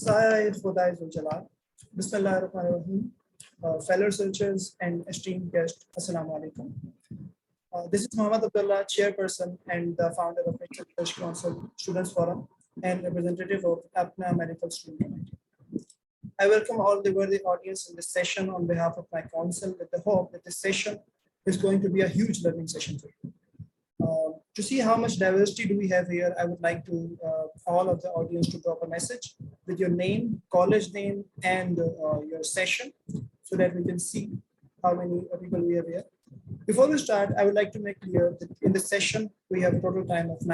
Sai Khudai Jalal. Bismillahirrahmanirrahim. Fellow researchers and esteemed guests, Assalamu alaikum. This is Muhammad Abdullah, chairperson and the founder of Nishtar Research Council Students Forum and representative of APPNA Medical Student Committee. I welcome all the worthy audience in this session on behalf of my council with the hope that this session is going to be a huge learning session for you. To see how much diversity do we have here, I would like to all of the audience to drop a message with your name, college name, and your session so that we can see how many people we have here. Before we start, I would like to make clear that in this session, we have a total time of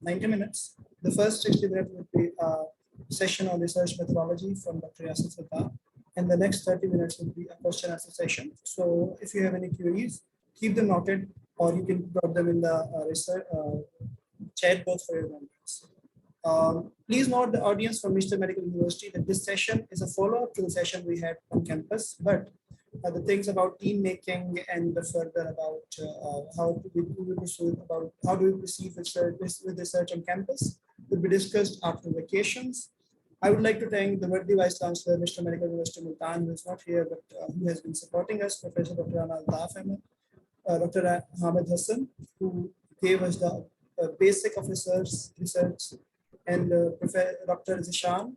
90 minutes. The first 60 minutes would be a session on research methodology from Dr. Yasar Sattar, and the next 30 minutes will be a question answer session. So if you have any queries, keep them noted, or you can drop them in the research chat box for your members. Please note the audience from Nishtar Medical University that this session is a follow-up to the session we had on campus, but the things about team making and the further about how do we proceed with research on campus will be discussed after vacations. I would like to thank the worthy Vice Chancellor, Nishtar Medical University Multan, who is not here, but who has been supporting us, Professor Dr. MD, Dr. Muhammad Zeshan, who gave us the basic of research, and Professor Dr. Zeshan,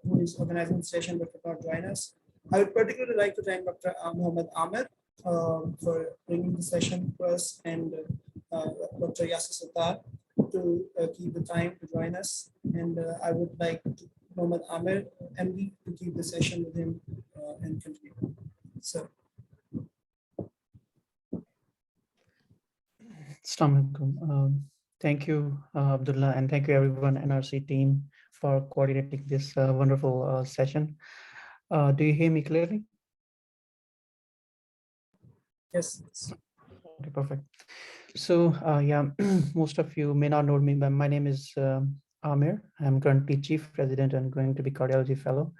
who is organizing the session but could not join us. I would particularly like to thank Dr. Muhammad Amir for bringing the session to us, and Dr. Yasar Sattar to keep the time to join us. And I would like Muhammad Amir MD to keep the session with him and continue. So. Assalamu alaikum. Thank you, Abdullah, and thank you everyone, NRC team, for coordinating this wonderful session. Do you hear me clearly? Yes. Okay, perfect. So yeah, most of you may not know me, but my name is Amir. I'm currently Chief Resident and going to be Cardiology Fellow.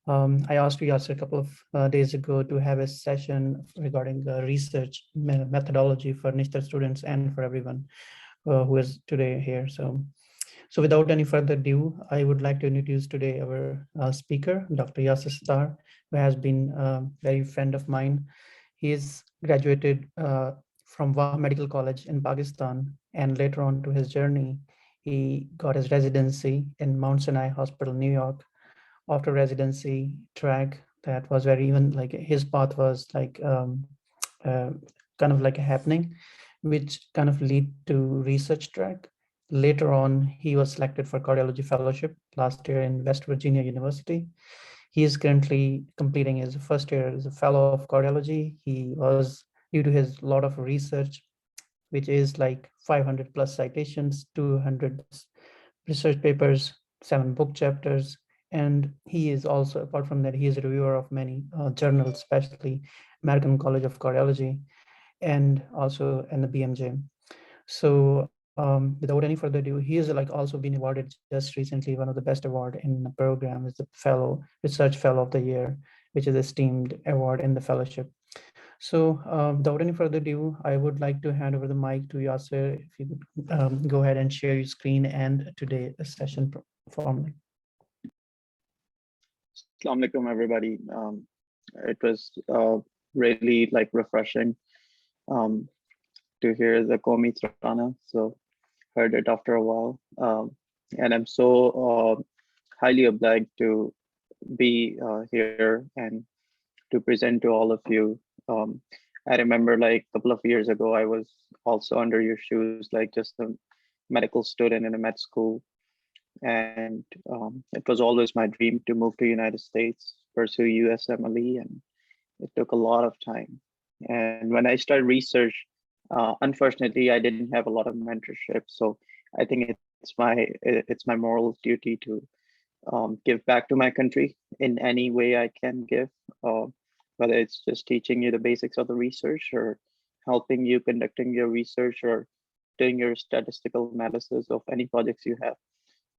I asked Yasar a couple of days ago to have a session regarding research methodology for Nishtar students and for everyone who is today here. So without any further ado, I would like to introduce today our speaker, Dr. Yasar Sattar, who has been a very friend of mine. He is graduated from Wah Medical College in Pakistan, and later on to his journey, he got his residency in Mount Sinai Hospital, New York. After residency track, that was very even like his path was like kind of like a happening, which kind of lead to research track. Later on, he was selected for Cardiology Fellowship last year in West Virginia University. He is currently completing his first year as a fellow of cardiology. He was, due to his lot of research, which is like 500 plus citations, 200 research papers, 7 book chapters. And he is also, apart from that, he is a reviewer of many journals, especially American College of Cardiology and also in the BMJ. So without any further ado, he has like also been awarded just recently one of the best award in the program is the fellow, research fellow of the year, which is esteemed award in the fellowship. So without any further ado, I would like to hand over the mic to Yasar. If you could go ahead and share your screen and today's session formally. Assalamu alaikum, everybody. It was really like refreshing to hear the Qawmi Tarana. So heard it after a while. And I'm so highly obliged to be here and to present to all of you. I remember like a couple of years ago, I was also under your shoes, like just a medical student in a med school. And it was always my dream to move to United States, pursue USMLE, and it took a lot of time. And when I started research, unfortunately, I didn't have a lot of mentorship. So I think it's my moral duty to give back to my country in any way I can give, whether it's just teaching you the basics of the research or helping you conducting your research or doing your statistical analysis of any projects you have.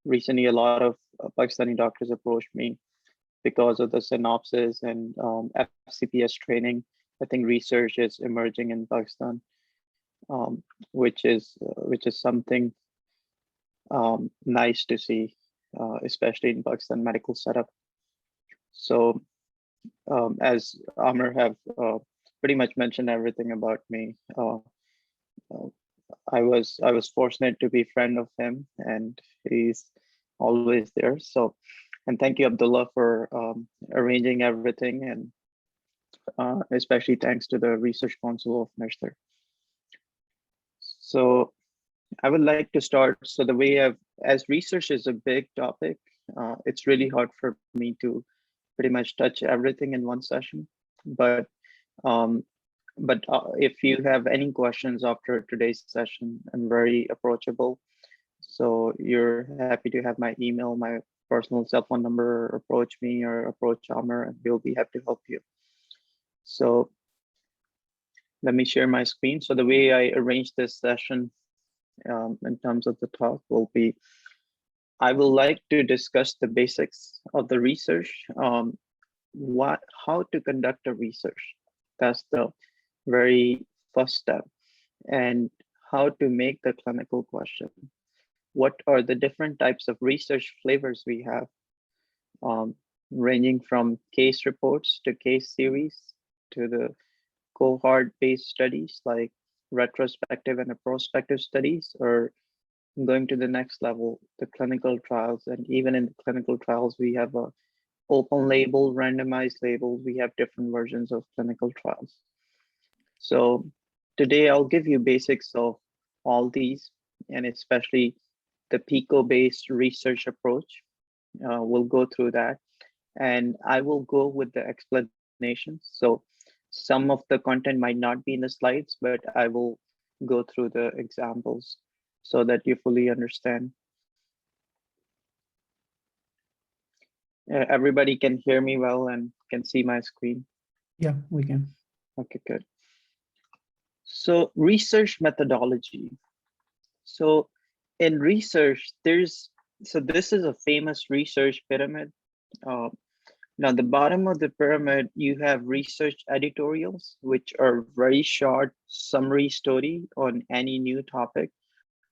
Recently, a lot of Pakistani doctors approached me because of the synopsis and FCPS training. I think research is emerging in Pakistan, which is something nice to see. especially in Pakistan medical setup. So as Amir have pretty much mentioned everything about me, I was fortunate to be a friend of him, and he's always there. So, and thank you, Abdullah, for arranging everything, and especially thanks to the Research Council of Nishtar. So I would like to start. So the way as research is a big topic, it's really hard for me to pretty much touch everything in one session. But if you have any questions after today's session, I'm very approachable. So you're happy to have my email, my personal cell phone number, approach me or approach Amir, and we'll be happy to help you. So let me share my screen. So the way I arranged this session in terms of the talk will be, I will like to discuss the basics of the research, how to conduct a research. That's the very first step, and how to make the clinical question. What are the different types of research flavors we have, ranging from case reports to case series to the cohort-based studies like retrospective and prospective studies, or going to the next level, the clinical trials. And even in the clinical trials, we have a open label, randomized label. We have different versions of clinical trials. So today I'll give you basics of all these, and especially the PICO-based research approach. We'll go through that, and I will go with the explanations. So some of the content might not be in the slides, but I will go through the examples so that you fully understand. Everybody can hear me well and can see my screen? Yeah, we can. Okay, good. So research methodology. So in research, this is a famous research pyramid. Now, the bottom of the pyramid, you have research editorials, which are very short summary story on any new topic,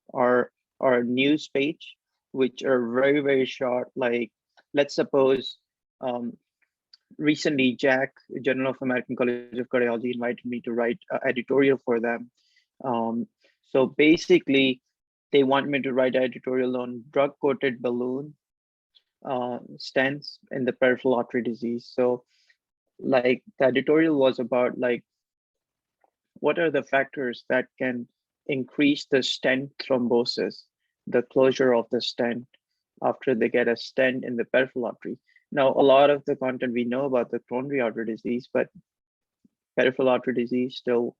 or news page, which are very, very short. Like, let's suppose recently Jack, Journal of American College of Cardiology, invited me to write an editorial for them. So basically, they want me to write an editorial on drug-coated balloon stents in the peripheral artery disease. So like the editorial was about like, what are the factors that can increase the stent thrombosis, the closure of the stent after they get a stent in the peripheral artery. Now, a lot of the content we know about the coronary artery disease, but peripheral artery disease, still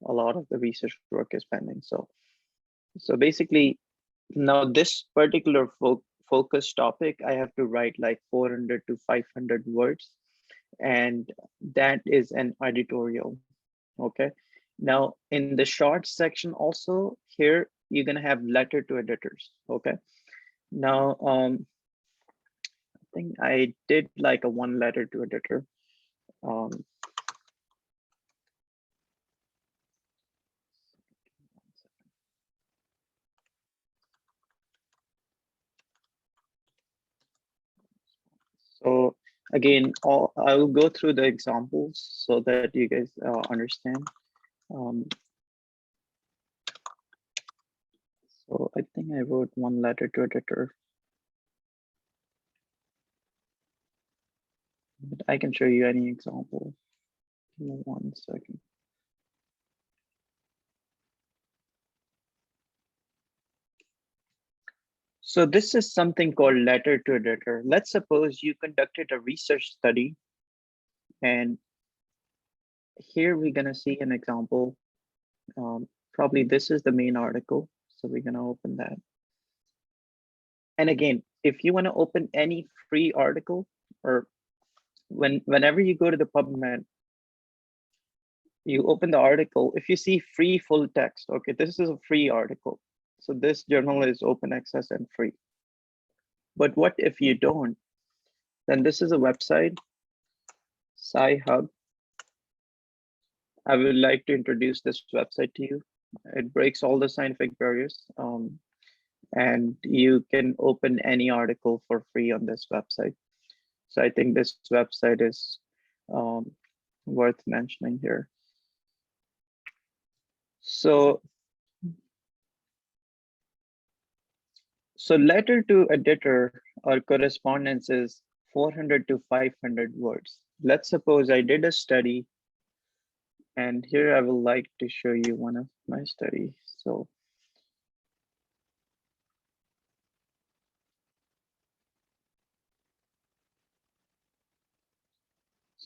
a lot of the research work is pending. So basically, now this particular focus topic, I have to write like 400 to 500 words, and that is an editorial. Okay. Now in the short section also, here you're gonna have letter to editors. Okay. Now I think I did like a one letter to editor. So again, I will go through the examples so that you guys understand. So I think I wrote one letter to editor, but I can show you any example. Give me 1 second. So this is something called letter to editor. Let's suppose you conducted a research study, and here we're gonna see an example. Probably this is the main article. So we're gonna open that. And again, if you wanna open any free article, or whenever you go to the PubMed, you open the article, if you see free full text, okay, this is a free article. So this journal is open access and free. But what if you don't? Then this is a website, Sci-Hub. I would like to introduce this website to you. It breaks all the scientific barriers. and you can open any article for free on this website. So I think this website is worth mentioning here. So letter to editor or correspondence is 400 to 500 words. Let's suppose I did a study, and here I would like to show you one of my studies. So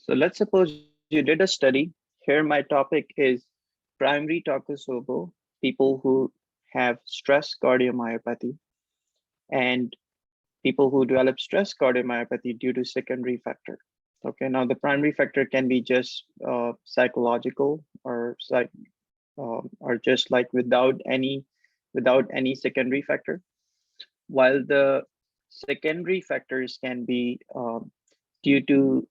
let's suppose you did a study. Here my topic is primary Takotsubo, people who have stress cardiomyopathy, and people who develop stress cardiomyopathy due to secondary factor. Okay, now the primary factor can be just psychological or just like without any secondary factor, while the secondary factors can be due to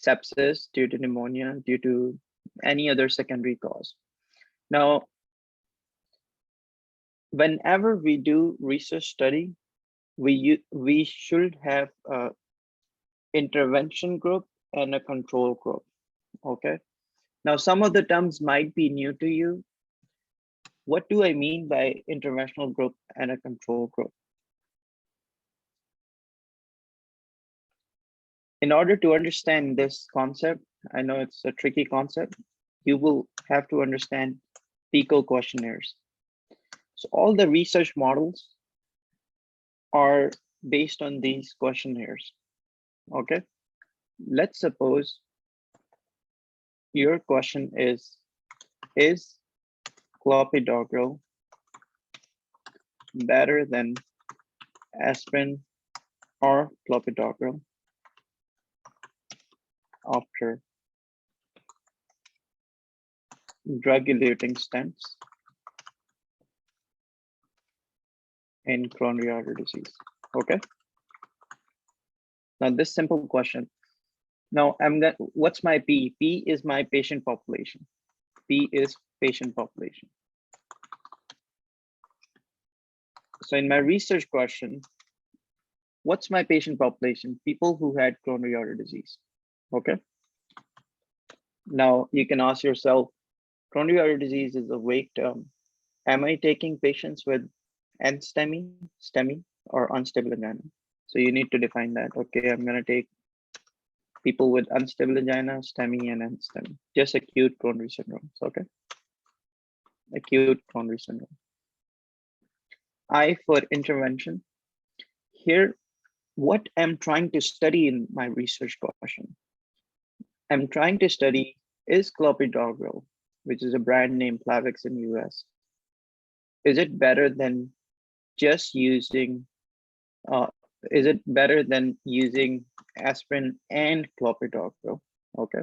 sepsis, due to pneumonia, due to any other secondary cause. Now, whenever we do research study, we should have a intervention group and a control group. Okay. Now, some of the terms might be new to you. What do I mean by interventional group and a control group? In order to understand this concept, I know it's a tricky concept, you will have to understand PICO questionnaires. So all the research models are based on these questionnaires. Okay, let's suppose your question is clopidogrel better than aspirin or clopidogrel after drug-eluting stents in coronary artery disease? Okay. Now this simple question. Now what's my P? P is my patient population. P is patient population. So in my research question, what's my patient population? People who had coronary artery disease. Okay. Now you can ask yourself, coronary artery disease is a vague term. Am I taking patients with NSTEMI, STEMI, or unstable angina? So you need to define that. Okay, I'm going to take people with unstable angina, STEMI, and NSTEMI, just acute coronary syndrome. Okay, acute coronary syndrome. I for intervention. Here, what I'm trying to study in my research question, I'm trying to study is clopidogrel, which is a brand name Plavix in US. Is it better than just using? Is it better than using aspirin and clopidogrel? Okay.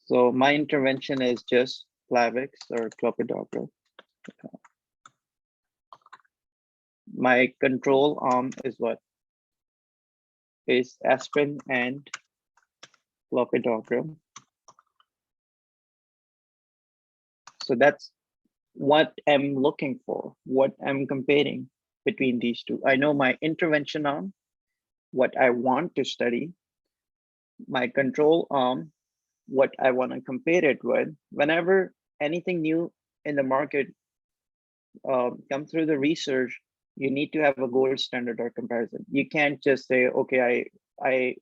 So my intervention is just Plavix or clopidogrel. My control arm is what? Is aspirin and clopidogrel. So that's what I'm looking for, what I'm comparing between these two. I know my intervention arm, what I want to study, my control arm, what I want to compare it with. Whenever anything new in the market come through the research, you need to have a gold standard or comparison. You can't just say, okay, I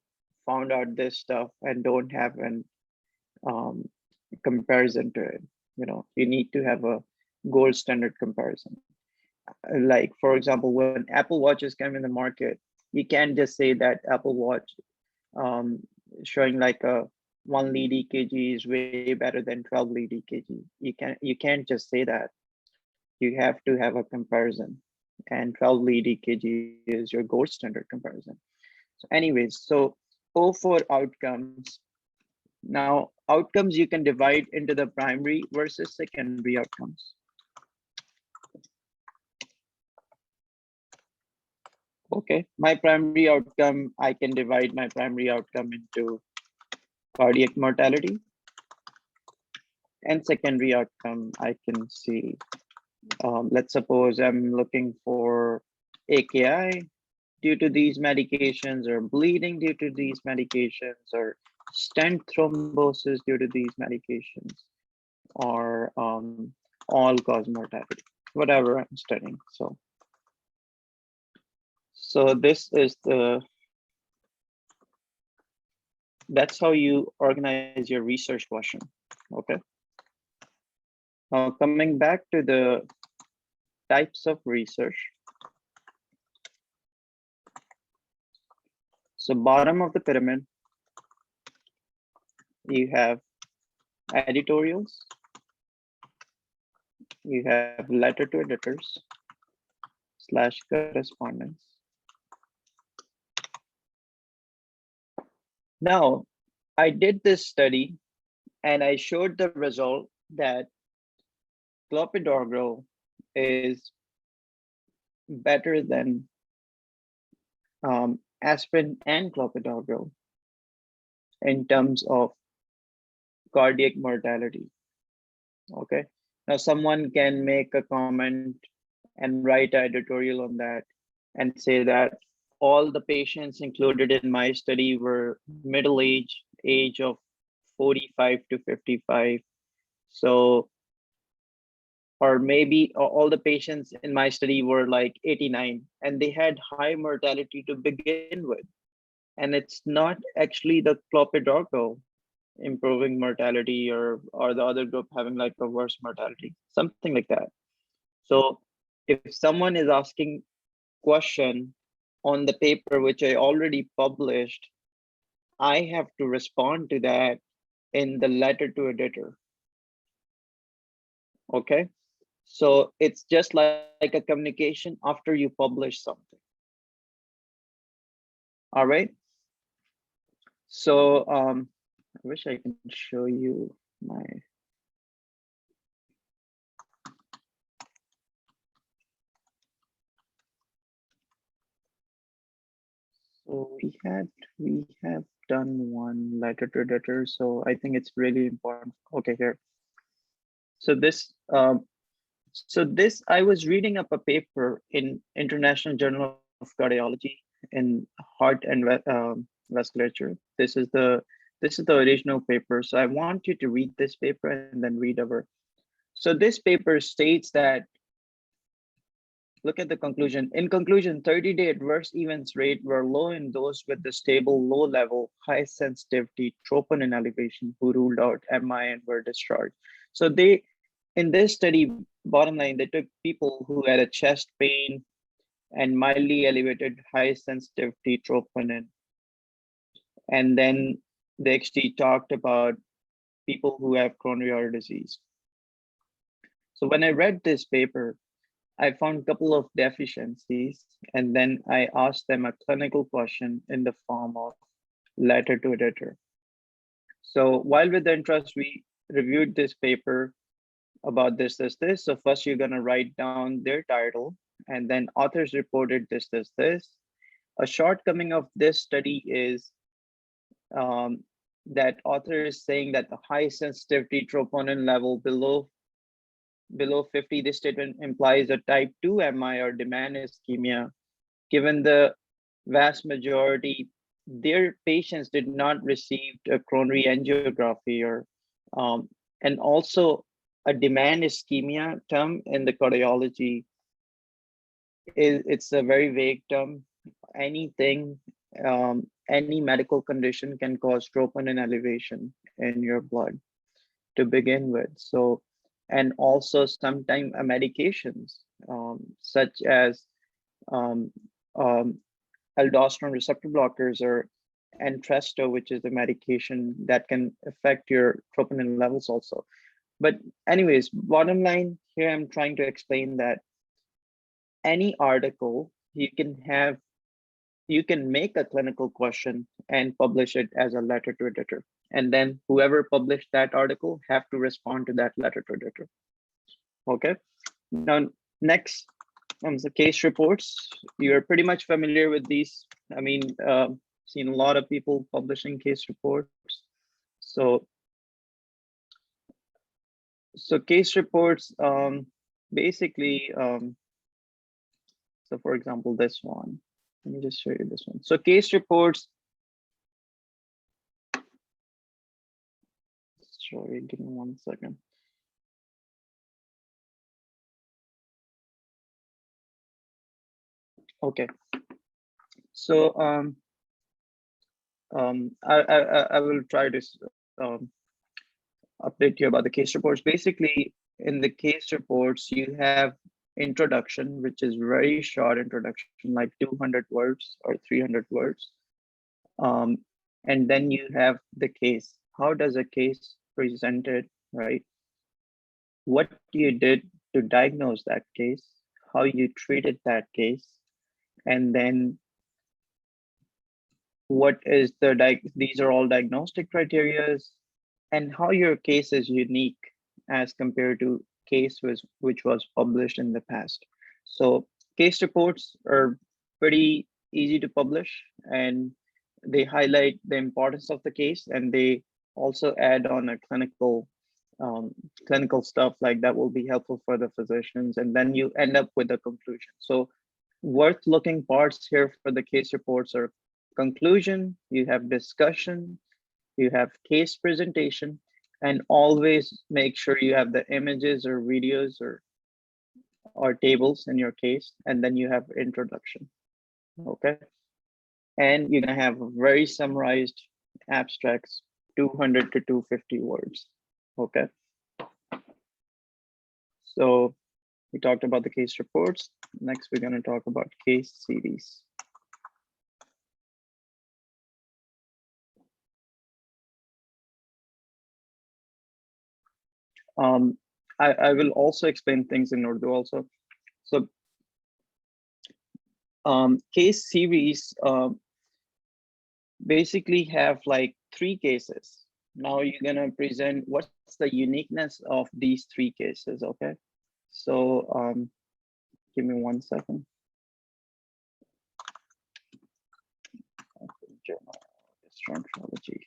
found out this stuff and don't have an comparison to it. You know, you need to have a gold standard comparison. Like, for example, when Apple Watches come in the market, you can't just say that Apple Watch showing like a 1 lead EKG is way better than 12 lead EKG. You can't just say that. You have to have a comparison, and 12 lead EKG is your gold standard comparison. So anyways, so O for outcomes. Now outcomes you can divide into the primary versus secondary outcomes. Okay, my primary outcome, I can divide my primary outcome into cardiac mortality, and secondary outcome I can see. Let's suppose I'm looking for AKI due to these medications, or bleeding due to these medications, or stent thrombosis due to these medications, or all-cause mortality, whatever I'm studying. So this is that's how you organize your research question. Okay. Now coming back to the types of research. So bottom of the pyramid, you have editorials, you have letter to editors / correspondence. Now, I did this study and I showed the result that clopidogrel is better than aspirin and clopidogrel in terms of cardiac mortality. Okay. Now someone can make a comment and write an editorial on that and say that all the patients included in my study were middle age of 45 to 55. So, or maybe all the patients in my study were like 89 and they had high mortality to begin with. And it's not actually the clopidogrel improving mortality or the other group having like a worse mortality, something like that. So if someone is asking question on the paper which I already published, I have to respond to that in the letter to editor. Okay, so it's just like a communication after you publish something. All right. So I wish I can show you my. So we have done one letter to editor, so I think it's really important. Okay, here. So this I was reading up a paper in International Journal of Cardiology in Heart and Vasculature. This is the original paper. So I want you to read this paper and then read over. So this paper states that, look at the conclusion. In conclusion, 30-day adverse events rate were low in those with the stable, low level, high sensitivity troponin elevation who ruled out MI and were discharged. So in this study, bottom line, they took people who had a chest pain and mildly elevated high sensitivity troponin. And then they actually talked about people who have coronary heart disease. So when I read this paper, I found a couple of deficiencies, and then I asked them a clinical question in the form of letter to editor. So while with the interest, we reviewed this paper about this. So first you're gonna write down their title, and then authors reported this. A shortcoming of this study is that author is saying that the high sensitivity troponin level below 50, this statement implies a type 2 MI or demand ischemia, given the vast majority, their patients did not receive a coronary angiography or, and also a demand ischemia term in the cardiology it's a very vague term. Anything, any medical condition can cause troponin elevation in your blood to begin with. So, and also sometimes medications such as aldosterone receptor blockers or Entresto, which is the medication that can affect your troponin levels also. But anyways, bottom line here, I'm trying to explain that any article you can make a clinical question and publish it as a letter to editor. And then whoever published that article have to respond to that letter to editor. Okay. Now, next, the case reports. You're pretty much familiar with these. I mean, seen a lot of people publishing case reports. So case reports, basically, So for example, this one, let me just show you this one. So case reports, sorry, give me 1 second. Okay, so I will try to update you about the case reports. Basically, in the case reports, you have introduction, which is very short introduction, like 200 words or 300 words. And then you have the case. How does a case presented, right? What you did to diagnose that case, how you treated that case, and then what is these are all diagnostic criteria, and how your case is unique as compared to case which was published in the past. So case reports are pretty easy to publish, and they highlight the importance of the case, and they also add on a clinical stuff like that will be helpful for the physicians, and then you end up with a conclusion. So worth looking parts here for the case reports are conclusion, you have discussion, you have case presentation, and always make sure you have the images or videos or tables in your case, and then you have introduction. Okay, and you're gonna have very summarized abstracts, 200 to 250 words. Okay, so we talked about the case reports. Next, we're gonna talk about case series. I will also explain things in Urdu also. So case series basically have like 3 cases. Now you're gonna present what's the uniqueness of these 3 cases, okay? So give me 1 second. Gastroenterology.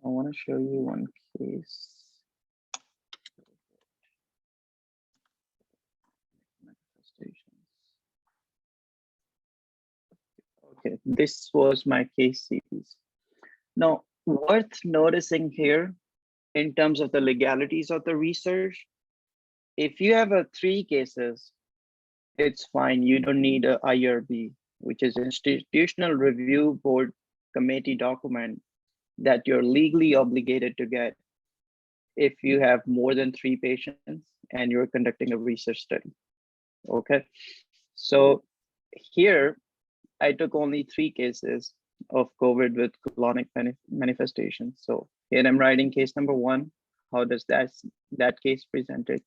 I want to show you one case. Okay, this was my case series. Now, worth noticing here in terms of the legalities of the research, if you have 3 cases, it's fine. You don't need a IRB, which is Institutional Review Board Committee document that you're legally obligated to get if you have more than 3 patients and you're conducting a research study. Okay, so here I took only 3 cases of COVID with colonic manifestations. So here I'm writing case number 1. How does that case presented?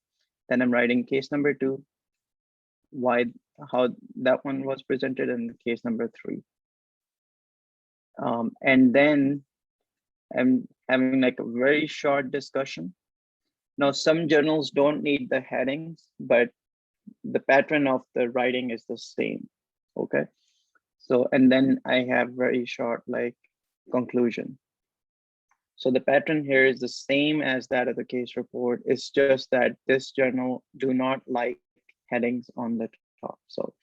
Then I'm writing case number 2, how that one was presented, and case number 3. And then I'm having like a very short discussion. Now, some journals don't need the headings, but the pattern of the writing is the same. Okay. So, and then I have very short like conclusion. So the pattern here is the same as that of the case report. It's just that this journal do not like headings on the top. So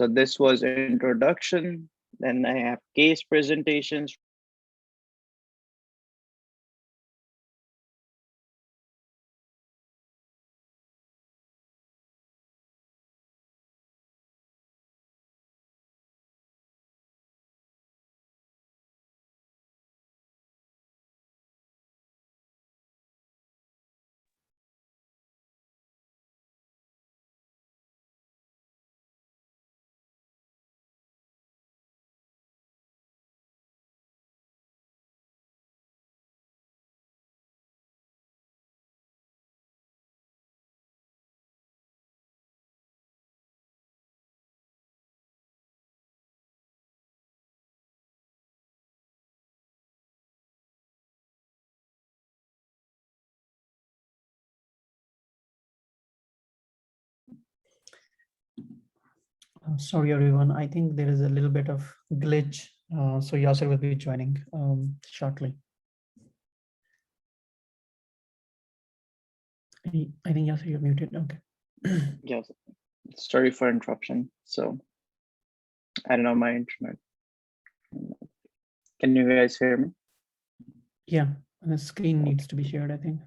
this was introduction. Then I have case presentations. Sorry, everyone. I think there is a little bit of glitch. So Yasser will be joining shortly. I think Yasser, you're muted. Okay. Yes, sorry for interruption. So I don't know my internet. Can you guys hear me? Yeah, the screen needs to be shared, I think.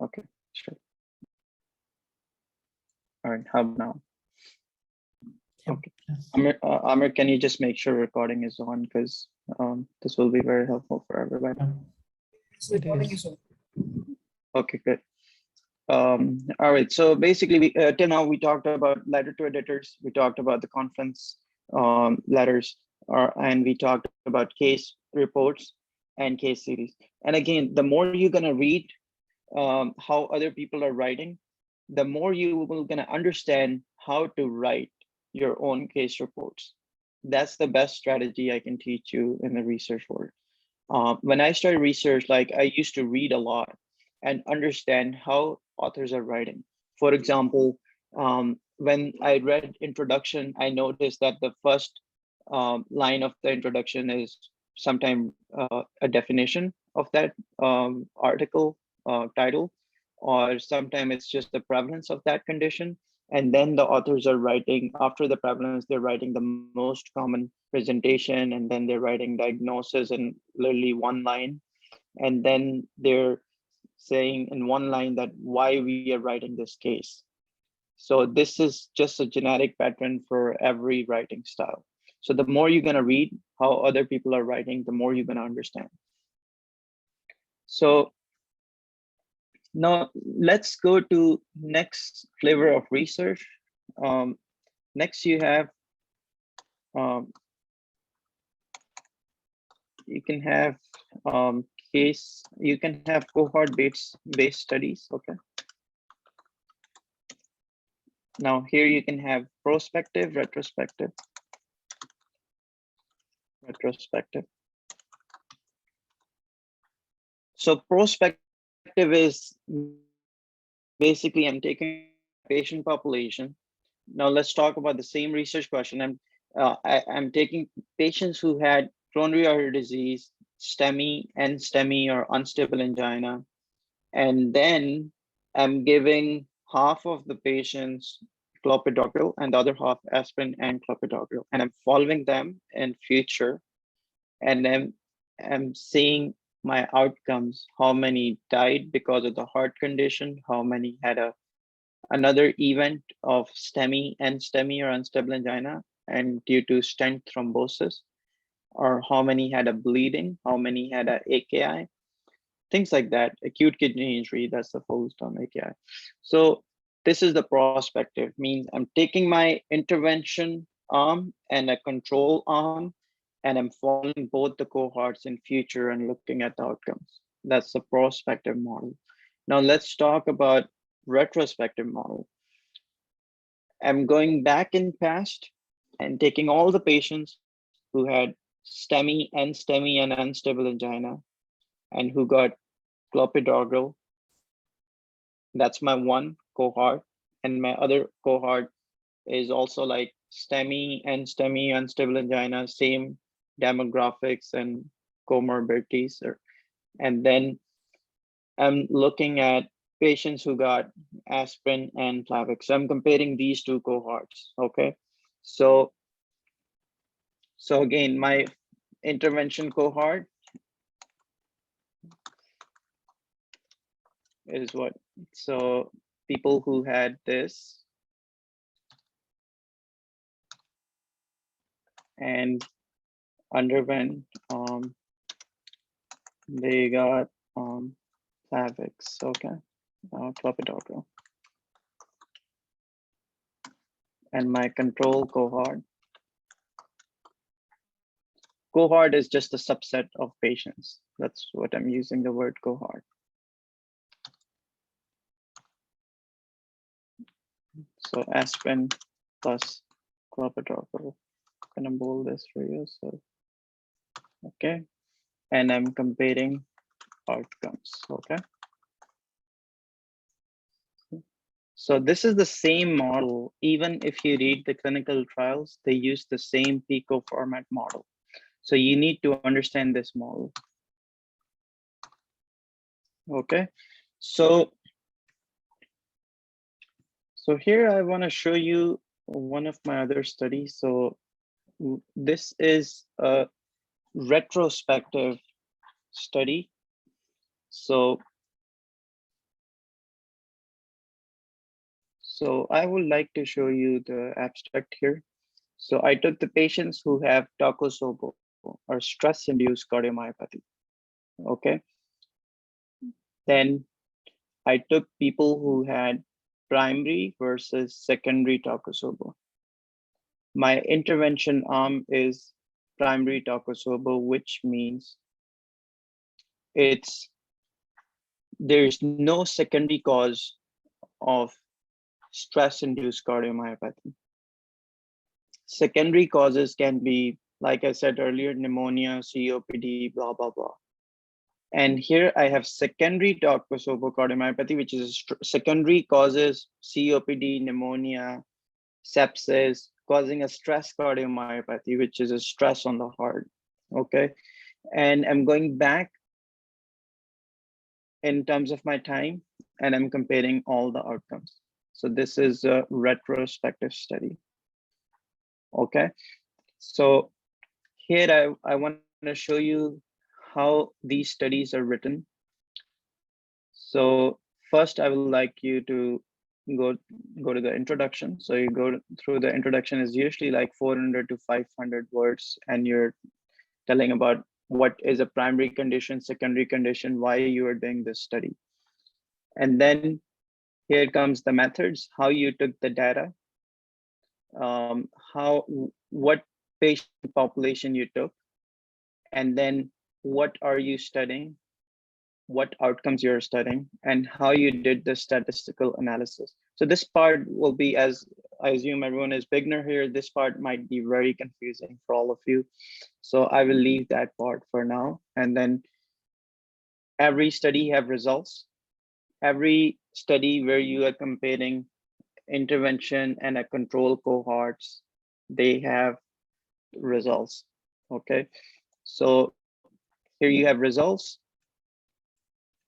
Okay, sure. All right, how about now? Yep. Okay. Yes. Amir, can you just make sure recording is on, because this will be very helpful for everybody. Yeah, It's it recording is. is on. Okay, good. All right, so basically till now we talked about letter to editors, we talked about the conference letters, and we talked about case reports and case series. And again, the more you're gonna read how other people are writing, the more you will gonna understand how to write your own case reports. That's the best strategy I can teach you in the research world. When I started research, like I used to read a lot and understand how authors are writing. For example, when I read introduction, I noticed that the first line of the introduction is sometimes a definition of that article title, or sometimes it's just the prevalence of that condition. And then the authors are writing, after the prevalence, they're writing the most common presentation, and then they're writing diagnosis in literally one line. And then they're saying in one line that why we are writing this case. So this is just a generic pattern for every writing style. So the more you're gonna read how other people are writing, the more you're gonna understand. So now let's go to next flavor of research. Next you have, you can have you can have cohort based studies, okay? Now here you can have prospective, retrospective. So prospective is basically I'm taking patient population. Now let's talk about the same research question. I'm taking patients who had coronary artery disease, STEMI, NSTEMI, or unstable angina, and then I'm giving half of the patients clopidogrel and the other half aspirin and clopidogrel, and I'm following them in future, and then I'm seeing my outcomes, how many died because of the heart condition, how many had another event of STEMI, NSTEMI, or unstable angina, and due to stent thrombosis, or how many had a bleeding, how many had a AKI, things like that. Acute kidney injury, that's the full term, AKI. So this is the prospective, means I'm taking my intervention arm and a control arm, and I'm following both the cohorts in future and looking at the outcomes. That's the prospective model. Now let's talk about retrospective model. I'm going back in past and taking all the patients who had STEMI, NSTEMI, and unstable angina, and who got clopidogrel. That's my one cohort. And my other cohort is also like STEMI, NSTEMI, unstable angina, same demographics and comorbidities. And then I'm looking at patients who got aspirin and Plavix. So I'm comparing these two cohorts, okay? So again, my intervention cohort is what? So people who had this and underwent, they got Plavix, okay, clopidogrel. And my control cohort is just a subset of patients. That's what I'm using the word cohort. So aspirin plus clopidogrel. I'm gonna bold this for you. So okay, and I'm comparing outcomes. Okay. So this is the same model. Even if you read the clinical trials, they use the same PICO format model. So you need to understand this model. Okay. So So here I want to show you one of my other studies. So this is a retrospective study. So I would like to show you the abstract here. So I took the patients who have Takotsubo or stress-induced cardiomyopathy. Okay. Then I took people who had primary versus secondary Takotsubo. My intervention arm is primary Takotsubo, which means there's no secondary cause of stress-induced cardiomyopathy. Secondary causes can be, like I said earlier, pneumonia, COPD, blah, blah, blah. And here I have secondary Takotsubo cardiomyopathy, which is secondary causes COPD, pneumonia, sepsis, causing a stress cardiomyopathy, which is a stress on the heart. Okay. And I'm going back in terms of my time, and I'm comparing all the outcomes. So this is a retrospective study. Okay. So here I want to show you how these studies are written. So first, I would like you to go to the introduction. So you go through the introduction is usually like 400 to 500 words, and you're telling about what is a primary condition, secondary condition, why you are doing this study. And then here comes the methods, how you took the data, what patient population you took, and then what are you studying, what outcomes you're studying, and how you did the statistical analysis. So this part will be, as I assume everyone is beginner here, this part might be very confusing for all of you. So I will leave that part for now. And then every study have results. Every study where you are comparing intervention and a control cohorts, they have results. Okay, so here you have results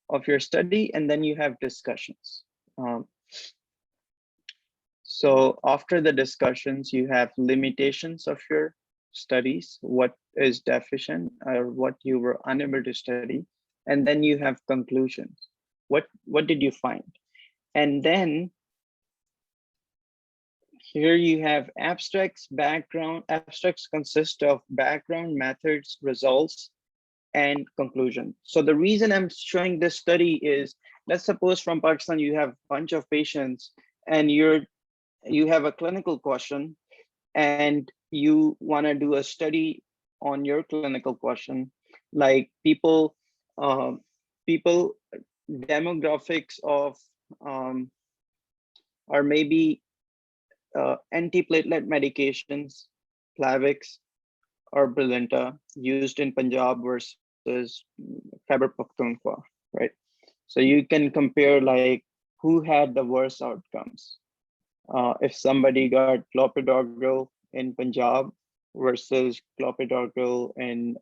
of your study, and then you have discussions. So after the discussions, you have limitations of your studies, what is deficient or what you were unable to study, and then you have conclusions. What did you find? And then here you have abstracts, background. Abstracts consist of background, methods, results, and conclusion. So the reason I'm showing this study is, let's suppose from Pakistan, you have a bunch of patients and you have a clinical question and you want to do a study on your clinical question, like people demographics of, or maybe antiplatelet medications, Plavix or Brilinta used in Punjab versus Khyber Pakhtunkhwa, right? So you can compare like who had the worst outcomes. If somebody got clopidogrel in Punjab versus clopidogrel in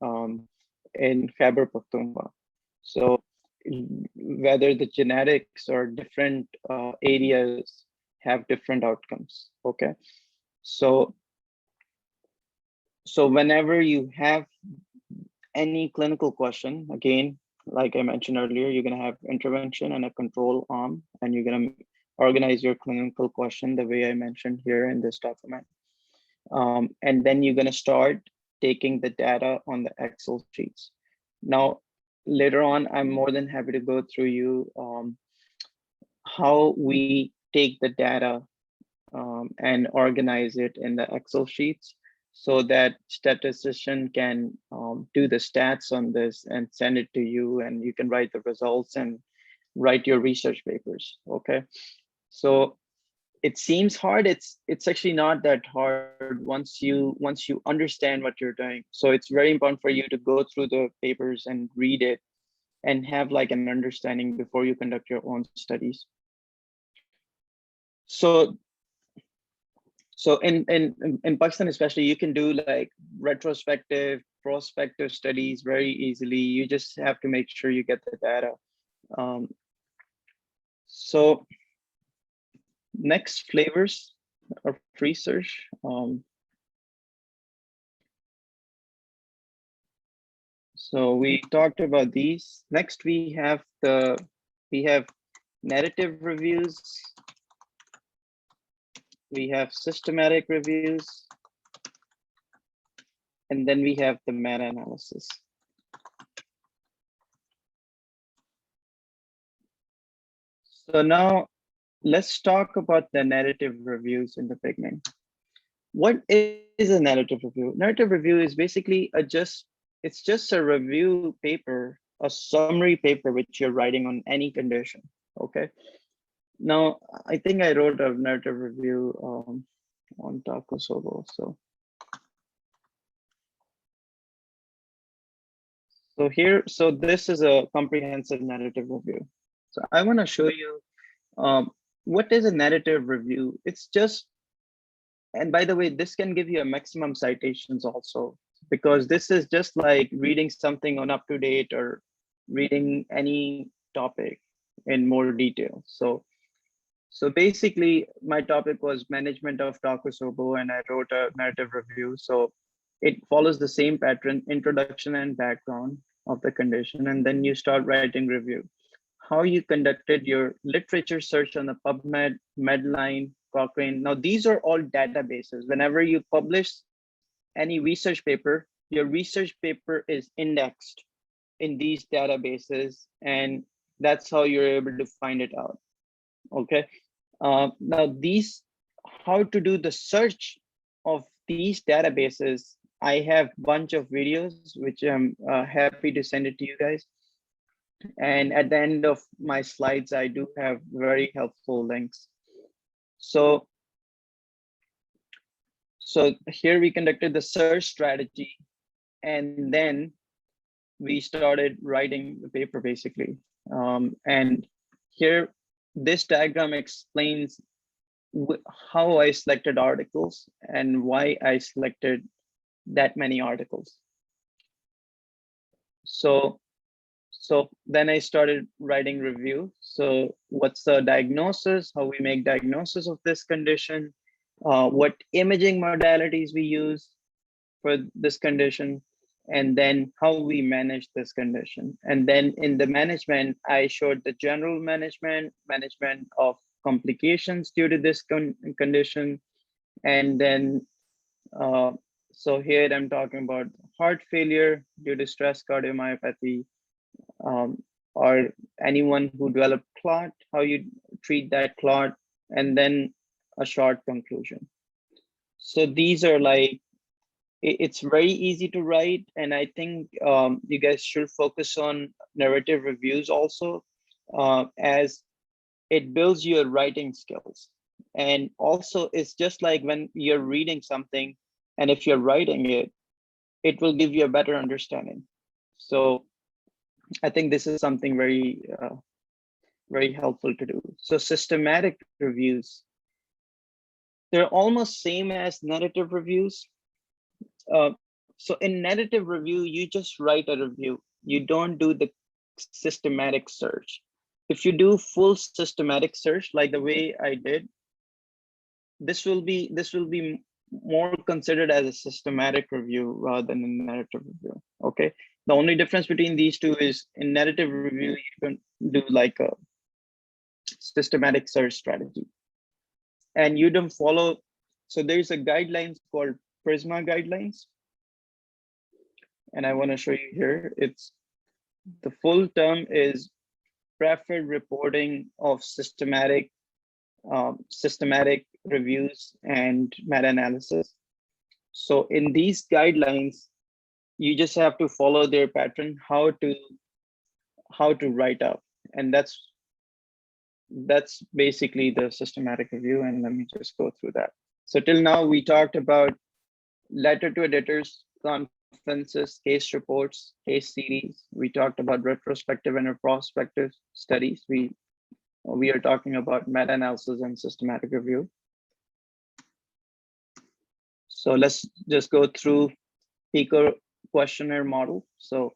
Khyber Pakhtunkhwa. So whether the genetics or different areas have different outcomes. Okay, so whenever you have any clinical question, again, like I mentioned earlier, you're going to have intervention and a control arm, and you're going to organize your clinical question the way I mentioned here in this document. And then you're going to start taking the data on the Excel sheets. Now, later on, I'm more than happy to go through you how we take the data and organize it in the Excel sheets so that statistician can do the stats on this and send it to you, and you can write the results and write your research papers. Okay, so it seems hard. It's actually not that hard once you understand what you're doing. So it's very important for you to go through the papers and read it and have like an understanding before you conduct your own studies. So in Pakistan especially, you can do like retrospective, prospective studies very easily. You just have to make sure you get the data. So Next, flavors of research. So we talked about these. Next, we have narrative reviews. We have systematic reviews. And then we have the meta-analysis. So now let's talk about the narrative reviews in the beginning. What is a narrative review? Narrative review is basically it's just a review paper, a summary paper which you're writing on any condition. Okay. Now I think I wrote a narrative review on Taco. So this is a comprehensive narrative review. So I want to show you what is a narrative review. It's just, and by the way, this can give you a maximum citations also, because this is just like reading something on UpToDate or reading any topic in more detail. So basically my topic was management of Taco, and I wrote a narrative review. So it follows the same pattern, introduction and background of the condition, and then you start writing review. How you conducted your literature search on the PubMed, Medline, Cochrane. Now these are all databases. Whenever you publish any research paper, your research paper is indexed in these databases, and that's how you're able to find it out. Okay. Now how to do the search of these databases, I have a bunch of videos, which I'm happy to send it to you guys. And at the end of my slides, I do have very helpful links. So here we conducted the search strategy, and then we started writing the paper basically. And here, this diagram explains how I selected articles and why I selected that many articles. So then I started writing review. So what's the diagnosis, how we make diagnosis of this condition, what imaging modalities we use for this condition, and then how we manage this condition. And then in the management, I showed the general management of complications due to this condition. And then, so here I'm talking about heart failure due to stress cardiomyopathy, or anyone who developed clot, how you treat that clot, and then a short conclusion. So these are like, it's very easy to write, and I think you guys should focus on narrative reviews also, as it builds your writing skills. And also it's just like when you're reading something, and if you're writing it, it will give you a better understanding. So I think this is something very, very helpful to do. So systematic reviews, they're almost same as narrative reviews. So in narrative review, you just write a review. You don't do the systematic search. If you do full systematic search, like the way I did, this will be more considered as a systematic review rather than a narrative review. Okay. The only difference between these two is in narrative review, you can do like a systematic search strategy, and you don't follow. So there's a guidelines called Prisma guidelines, and I want to show you here. It's the full term is preferred reporting of systematic reviews and meta-analysis. So in these guidelines, you just have to follow their pattern, how to write up, and that's basically the systematic review. And let me just go through that. So till now we talked about letter to editors, conferences, case reports, case series. We talked about retrospective and prospective studies. We are talking about meta-analysis and systematic review. So let's just go through PICO questionnaire model. So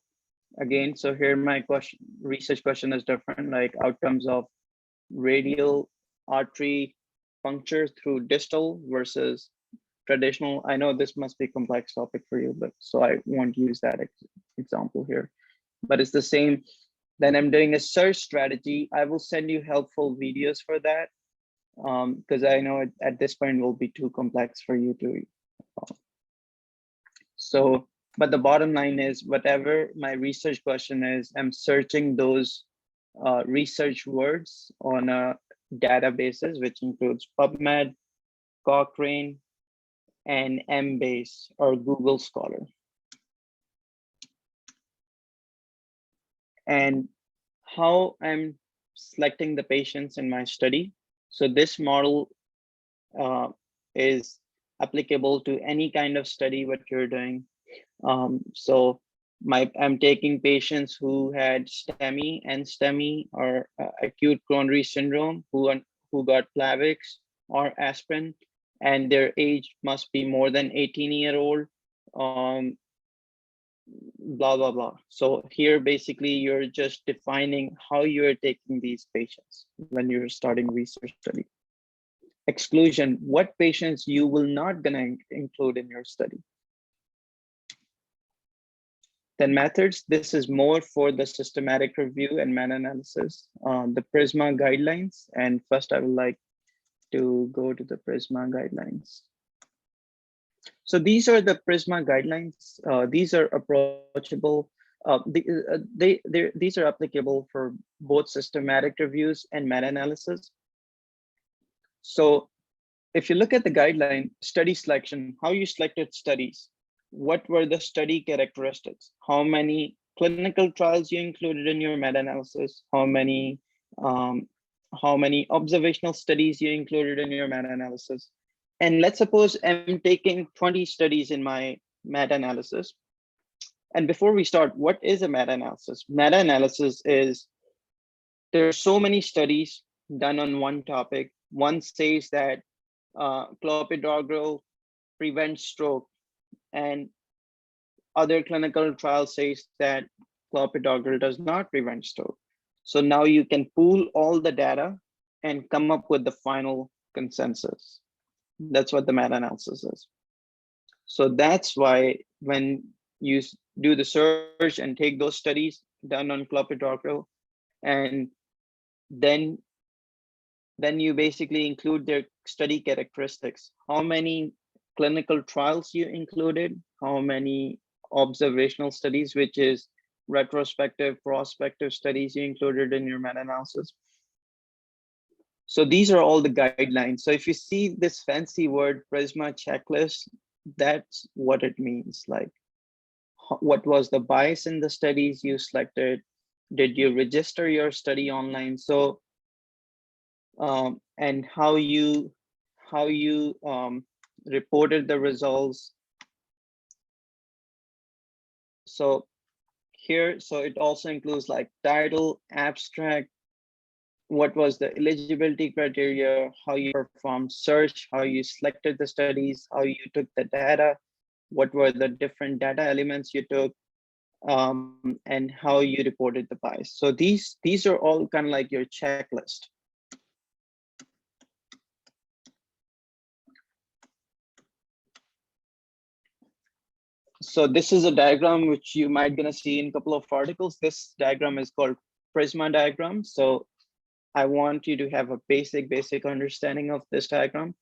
again, so here my research question is different, like outcomes of radial artery puncture through distal versus traditional. I know this must be a complex topic for you, but so I won't use that example here, but it's the same. Then I'm doing a search strategy. I will send you helpful videos for that because I know at this point will be too complex for you to. So, but the bottom line is whatever my research question is, I'm searching those research words on a databases, which includes PubMed, Cochrane, and Embase or Google Scholar. And how I'm selecting the patients in my study. So this model is applicable to any kind of study what you're doing. So I'm taking patients who had STEMI and STEMI or acute coronary syndrome who got Plavix or aspirin, and their age must be more than 18-year-old. Blah, blah, blah. So here, basically, you're just defining how you're taking these patients when you're starting research study. Exclusion, what patients you will not gonna include in your study. Then methods, this is more for the systematic review and meta-analysis, the PRISMA guidelines. And first I would like to go to the PRISMA guidelines. So these are the PRISMA guidelines. These are approachable. These are applicable for both systematic reviews and meta-analysis. So if you look at the guideline, study selection, how you selected studies, what were the study characteristics, how many clinical trials you included in your meta-analysis, how many observational studies you included in your meta-analysis. And let's suppose I'm taking 20 studies in my meta-analysis. And before we start, what is a meta-analysis? Meta-analysis is, there are so many studies done on one topic. One says that clopidogrel prevents stroke, and other clinical trial says that clopidogrel does not prevent stroke. So now you can pool all the data and come up with the final consensus. That's what the meta-analysis is. So that's why when you do the search and take those studies done on clopidogrel, and then you basically include their study characteristics, how many clinical trials you included, how many observational studies, which is retrospective, prospective studies you included in your meta-analysis. So these are all the guidelines. So if you see this fancy word PRISMA checklist, that's what it means. Like, what was the bias in the studies you selected? Did you register your study online? So, and how you reported the results. So here, so it also includes like title, abstract, what was the eligibility criteria, how you performed search, how you selected the studies, how you took the data, what were the different data elements you took, and how you reported the bias. So these are all kind of like your checklist. So this is a diagram which you might gonna see in a couple of articles. This diagram is called PRISMA diagram. So I want you to have a basic understanding of this diagram.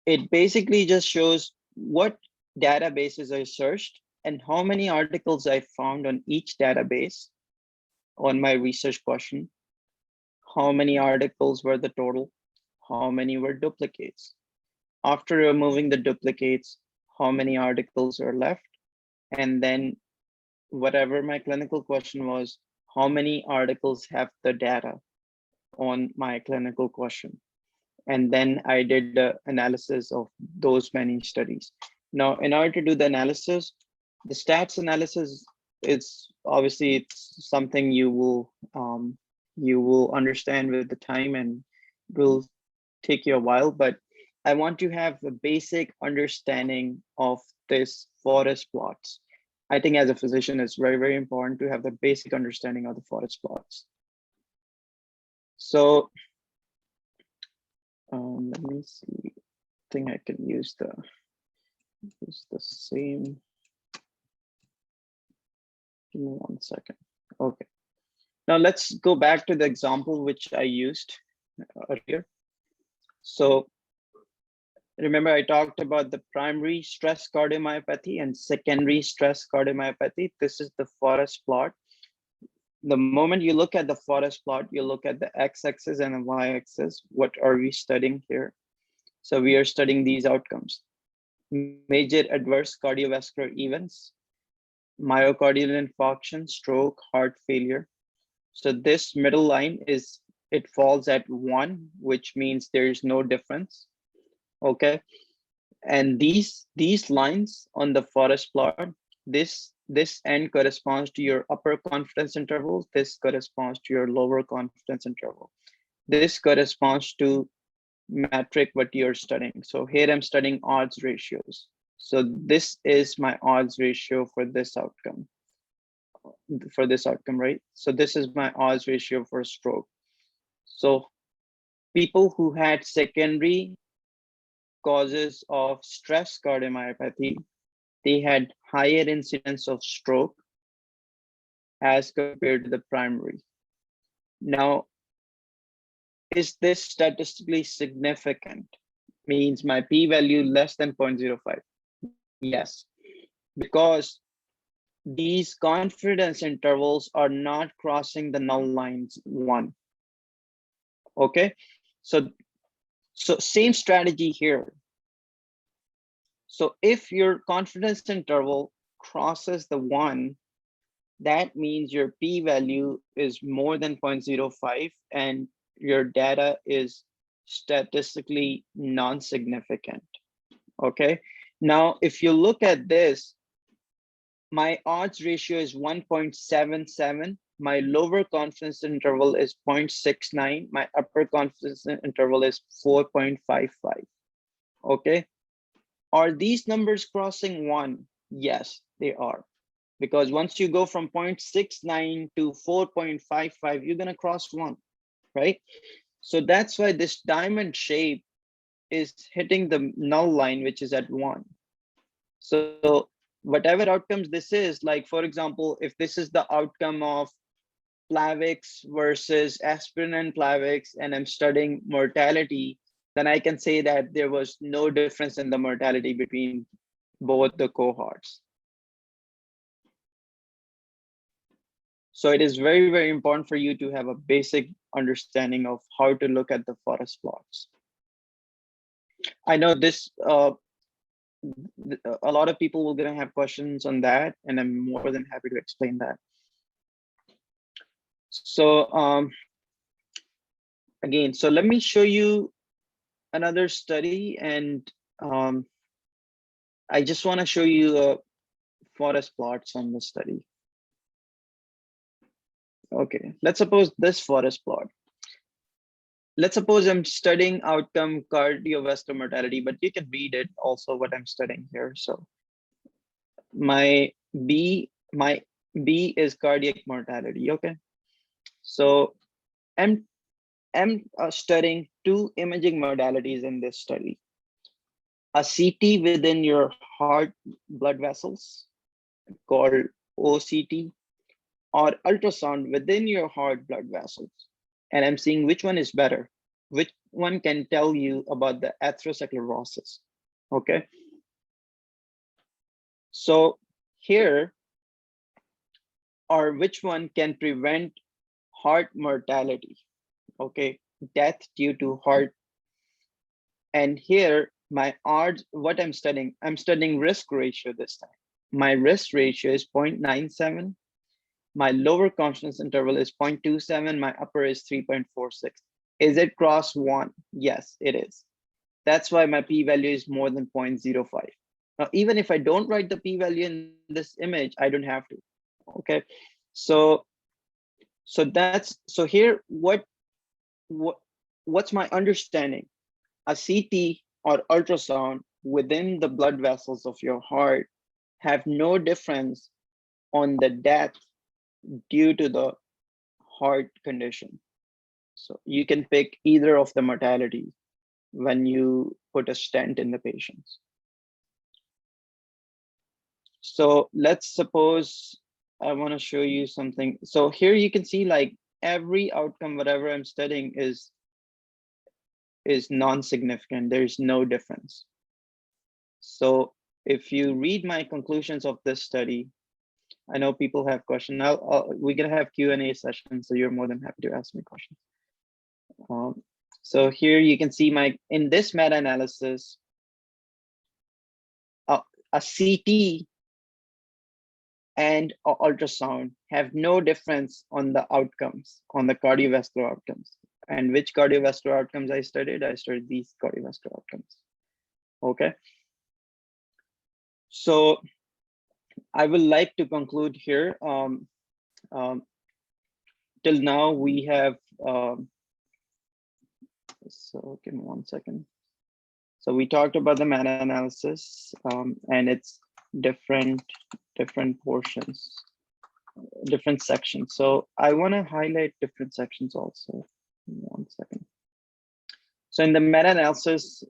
It basically just shows what databases I searched and how many articles I found on each database on my research question. How many articles were the total? How many were duplicates? After removing the duplicates, how many articles are left? And then whatever my clinical question was, how many articles have the data on my clinical question? And then I did the analysis of those many studies. Now, in order to do the analysis, the stats analysis, it's obviously it's something you will understand with the time and will take you a while, but I want to have a basic understanding of this forest plots. I think as a physician, it's very, very important to have the basic understanding of the forest plots. So Let me see. I think I can use the same. Give me 1 second. Okay. Now let's go back to the example which I used earlier. So remember, I talked about the primary stress cardiomyopathy and secondary stress cardiomyopathy. This is the forest plot. The moment you look at the forest plot, you look at the x-axis and the y-axis. What are we studying here? So we are studying these outcomes: major adverse cardiovascular events, myocardial infarction, stroke, heart failure. So this middle line is, it falls at 1, which means there is no difference. Okay. And these lines on the forest plot, this end corresponds to your upper confidence interval. This corresponds to your lower confidence interval. This corresponds to metric what you're studying. So here I'm studying odds ratios. So this is my odds ratio for this outcome. Right? So this is my odds ratio for stroke. So people who had secondary causes of stress cardiomyopathy, they had higher incidence of stroke as compared to the primary. Now, is this statistically significant? Means my p-value less than 0.05? Yes, because these confidence intervals are not crossing the null lines 1. Okay, so same strategy here. So if your confidence interval crosses the 1, that means your p-value is more than 0.05 and your data is statistically non-significant. Okay, now if you look at this, my odds ratio is 1.77. My lower confidence interval is 0.69. My upper confidence interval is 4.55. Okay. Are these numbers crossing 1? Yes, they are. Because once you go from 0.69 to 4.55, you're going to cross 1, right? So that's why this diamond shape is hitting the null line, which is at 1. So whatever outcomes this is, like, for example, if this is the outcome of Plavix versus aspirin and Plavix, and I'm studying mortality, then I can say that there was no difference in the mortality between both the cohorts. So it is very, very important for you to have a basic understanding of how to look at the forest plots. I know this, a lot of people will gonna have questions on that, and I'm more than happy to explain that. So again, so let me show you another study, and I just want to show you forest plots on the study. Okay, let's suppose this forest plot. Let's suppose I'm studying outcome cardiovascular mortality, but you can read it also what I'm studying here. So my B is cardiac mortality. Okay, so I'm studying 2 imaging modalities in this study: a CT within your heart blood vessels called OCT, or ultrasound within your heart blood vessels. And I'm seeing which one is better, which one can tell you about the atherosclerosis. Okay. So here, or which one can prevent heart mortality, okay, death due to heart. And here, my odds, what I'm studying risk ratio this time. My risk ratio is 0.97. My lower confidence interval is 0.27. My upper is 3.46. Is it cross 1? Yes, it is. That's why my p-value is more than 0.05. Now, even if I don't write the p-value in this image, I don't have to. Okay, so here, what's my understanding? A CT or ultrasound within the blood vessels of your heart have no difference on the death due to the heart condition. So you can pick either of the mortality. when you put a stent in the patients. So let's suppose I want to show you something. So here you can see like every outcome, whatever I'm studying is non-significant. There's no difference. So if you read my conclusions of this study, I know people have questions. We're gonna have Q&A session, so you're more than happy to ask me questions. So here you can see in this meta-analysis, a CT and ultrasound have no difference on the outcomes, on the cardiovascular outcomes. And which cardiovascular outcomes I studied? I studied these cardiovascular outcomes. Okay. So I would like to conclude here. Till now we have, so give me 1 second. So we talked about the meta-analysis and its different portions, different sections. So I want to highlight different sections also. 1 second. So in the meta-analysis,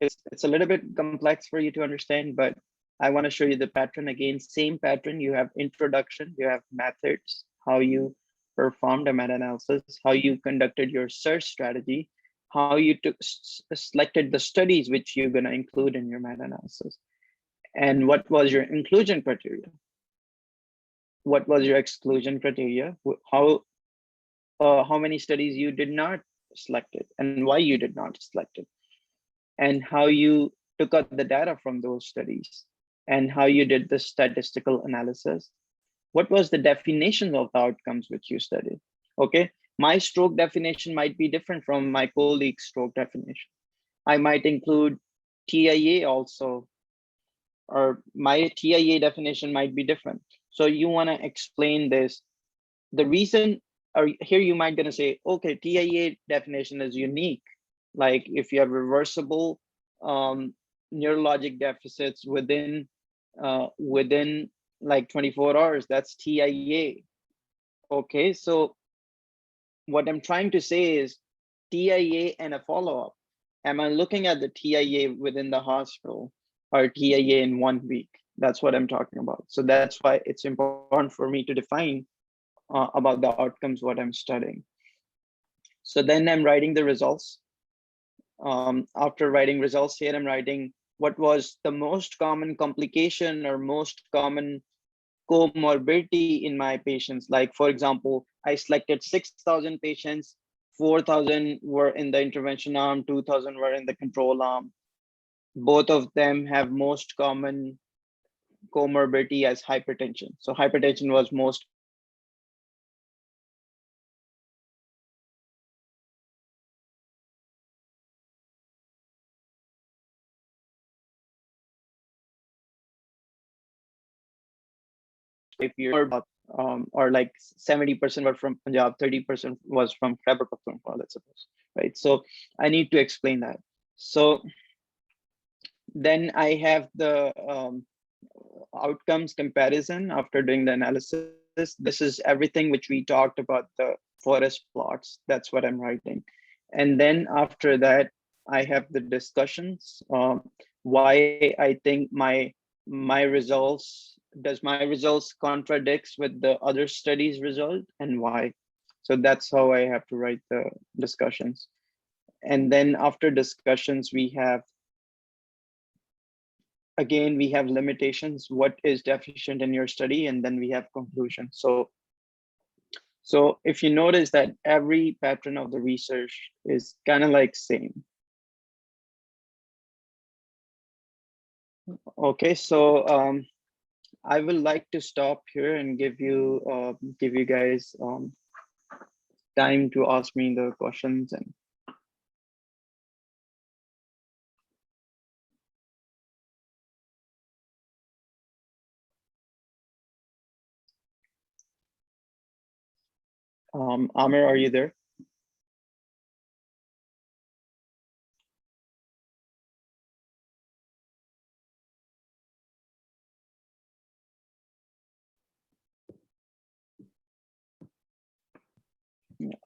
it's a little bit complex for you to understand, but I want to show you the pattern again. Same pattern. You have introduction, you have methods, how you performed a meta-analysis, how you conducted your search strategy, how you selected the studies which you're going to include in your meta-analysis, and what was your inclusion criteria, what was your exclusion criteria, how many studies you did not select it, and why you did not select it, and how you took out the data from those studies, and how you did the statistical analysis. What was the definition of the outcomes which you studied? Okay, my stroke definition might be different from my colleague's stroke definition. I might include TIA also, or my TIA definition might be different. So you want to explain this. The reason, or here you might gonna say, okay, TIA definition is unique. Like if you have reversible neurologic deficits within like 24 hours, that's TIA. Okay, so what I'm trying to say is TIA and a follow-up. Am I looking at the TIA within the hospital or TIA in 1 week? That's what I'm talking about. So that's why it's important for me to define about the outcomes, what I'm studying. So then I'm writing the results. After writing results here, I'm writing what was the most common complication or most common comorbidity in my patients. Like, for example, I selected 6,000 patients, 4,000 were in the intervention arm, 2,000 were in the control arm. Both of them have most common comorbidity as hypertension. So hypertension was most or like 70% were from Punjab, 30% was from Khyber Pakhtunkhwa, let's suppose, right? So I need to explain that. So then I have the outcomes comparison after doing the analysis. This is everything which we talked about, the forest plots. That's what I'm writing. And then after that, I have the discussions. Why I think my results, does my results contradicts with the other studies result, and why? So that's how I have to write the discussions. And then after discussions, we have, again, we have limitations, what is deficient in your study, and then we have conclusion. So if you notice that every pattern of the research is kind of like same. Okay, so I would like to stop here and give you guys time to ask me the questions. And Amir, are you there?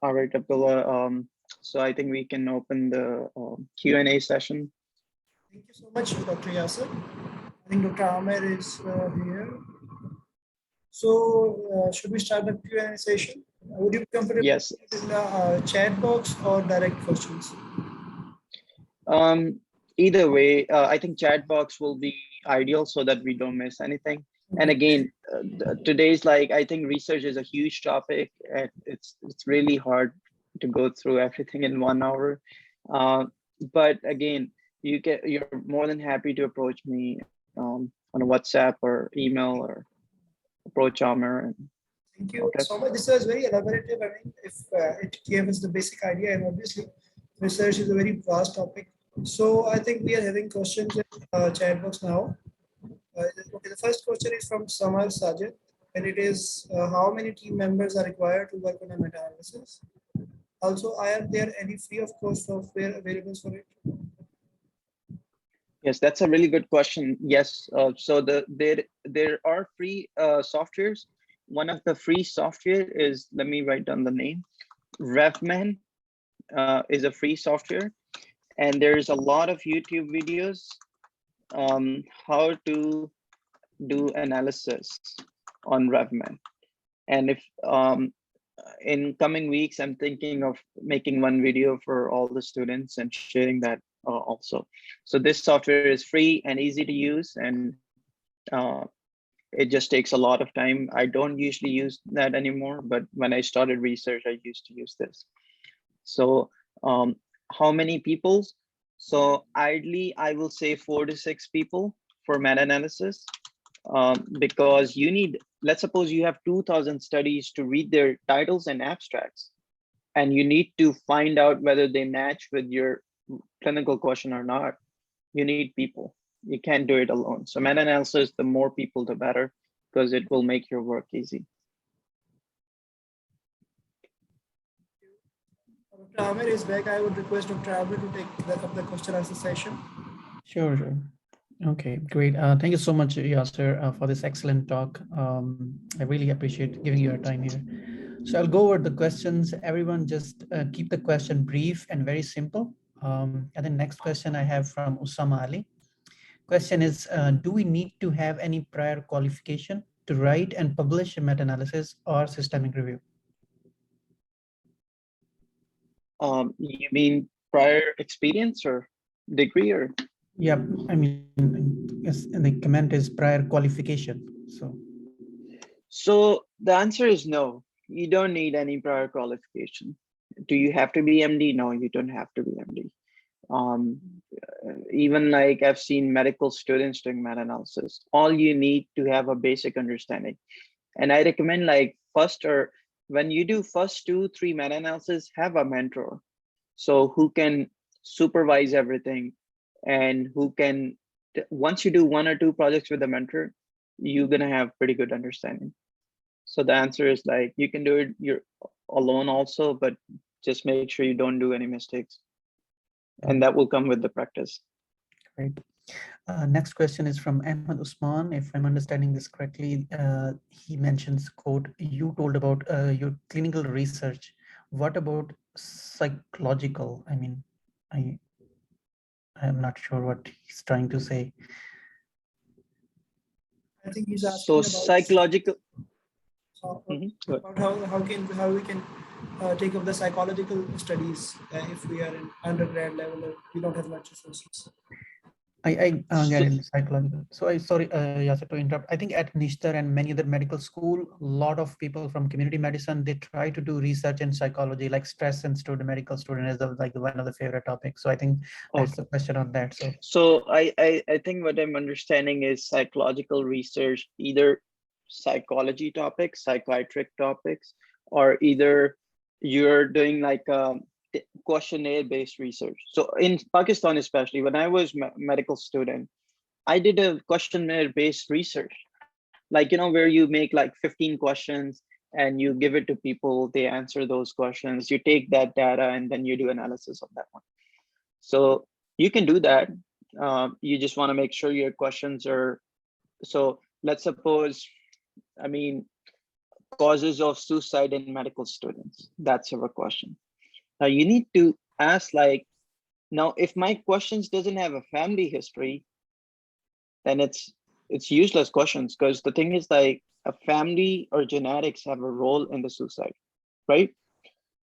All right, Abdullah. So I think we can open the Q&A session. Thank you so much, Dr. Yasar. I think Dr. Amir is here. So should we start the Q&A session? Would you be comfortable Yes. in the chat box or direct questions? Either way, I think chat box will be ideal so that we don't miss anything. And again, today's I think research is a huge topic, and it's really hard to go through everything in 1 hour. But again, you're more than happy to approach me on a WhatsApp or email, or approach Amir. Thank you so much. This was very elaborative. I mean, if it gave us the basic idea, and obviously research is a very vast topic. So I think we are having questions in chat box now. Okay, the first question is from Samar Sajid, and it is how many team members are required to work on a meta-analysis? Also, are there any free of cost software available for it? Yes, that's a really good question. Yes, so there are free softwares. One of the free software is, let me write down the name. RevMan is a free software, and there's a lot of YouTube videos how to do analysis on RevMan. And if in coming weeks, I'm thinking of making one video for all the students and sharing that also. So this software is free and easy to use, and it just takes a lot of time. I don't usually use that anymore, but when I started research, I used to use this. So how many people? So ideally, I will say 4 to 6 people for meta-analysis, because you need, let's suppose you have 2,000 studies to read their titles and abstracts, and you need to find out whether they match with your clinical question or not. You need people. You can't do it alone. So meta-analysis, the more people, the better, because it will make your work easy. Dr. Amir is back. I would request Dr. Amir to take up the question answer session. Sure. Okay, great. Thank you so much, Yasser, for this excellent talk. I really appreciate giving you your time here. So I'll go over the questions. Everyone just keep the question brief and very simple. And the next question I have from Usama Ali. Question is, do we need to have any prior qualification to write and publish a meta-analysis or systemic review? You mean prior experience or degree, or? Yeah, I mean, yes, and the comment is prior qualification. So the answer is no. You don't need any prior qualification. Do you have to be MD? No, you don't have to be MD. Even I've seen medical students doing meta-analysis. All you need to have a basic understanding. And I recommend first, or when you do first 2-3 meta-analysis, have a mentor. So who can supervise everything, and who can, once you do 1 or 2 projects with a mentor, you're gonna have pretty good understanding. So the answer is you can do it you're alone also, but just make sure you don't do any mistakes. And that will come with the practice. Great. Next question is from Ahmed Usman. If I'm understanding this correctly, he mentions, quote, you told about your clinical research. What about psychological? I mean, I'm not sure what he's trying to say. I think he's asking so about psychological. About how we can take up the psychological studies if we are in undergrad level or we don't have much resources. I get it, psychological. So sorry, Yasser, to interrupt. I think at Nishtar and many other medical school, a lot of people from community medicine, they try to do research in psychology, like stress and medical student is one of the favorite topics. So I think that's the question on that. So I think what I'm understanding is psychological research, either psychology topics, psychiatric topics, or either you're doing questionnaire-based research. So in Pakistan, especially when I was medical student, I did a questionnaire-based research, where you make 15 questions and you give it to people, they answer those questions, you take that data and then you do analysis of that one. So you can do that. You just want to make sure your questions are, so let's suppose, causes of suicide in medical students, that's our question. you need to ask like, now if my questions doesn't have a family history, then it's useless questions, because the thing is like a family or genetics have a role in the suicide, right?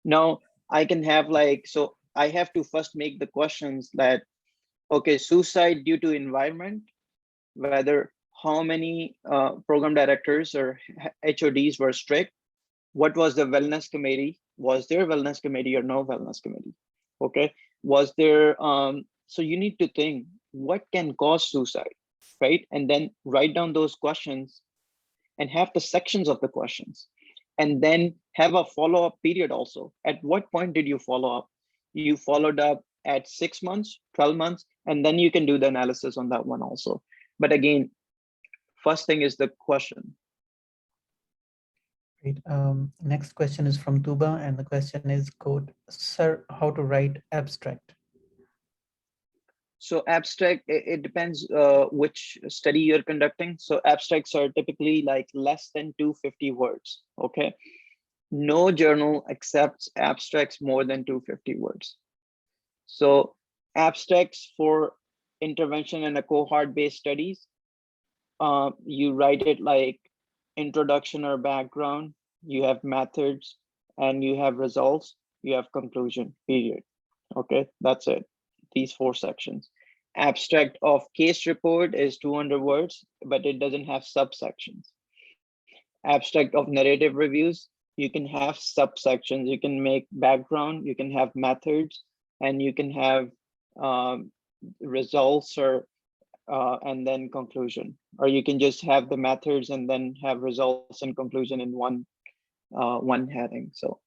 Now I can have like, so I have to first make the questions that, okay, suicide due to environment, whether how many program directors or HODs were strict, what was the wellness committee, was there a wellness committee or no wellness committee, okay, was there, so you need to think what can cause suicide, right? And then write down those questions and have the sections of the questions, and then have a follow-up period also. At what point did you follow up? You followed up at 6 months, 12 months, and then you can do the analysis on that one also. But again, first thing is the question. Great. Next question is from Tuba, and the question is, quote, "Sir, how to write abstract?" So abstract, it depends which study you're conducting. So abstracts are typically like less than 250 words, okay? No journal accepts abstracts more than 250 words. So abstracts for intervention in a cohort-based studies, you write it like introduction or background, you have methods, and you have results, you have conclusion, period. Okay, that's it. These 4 sections. Abstract of case report is 200 words, but it doesn't have subsections. Abstract of narrative reviews, you can have subsections. You can make background, you can have methods, and you can have results or and then conclusion, or you can just have the methods and then have results and conclusion in one heading. So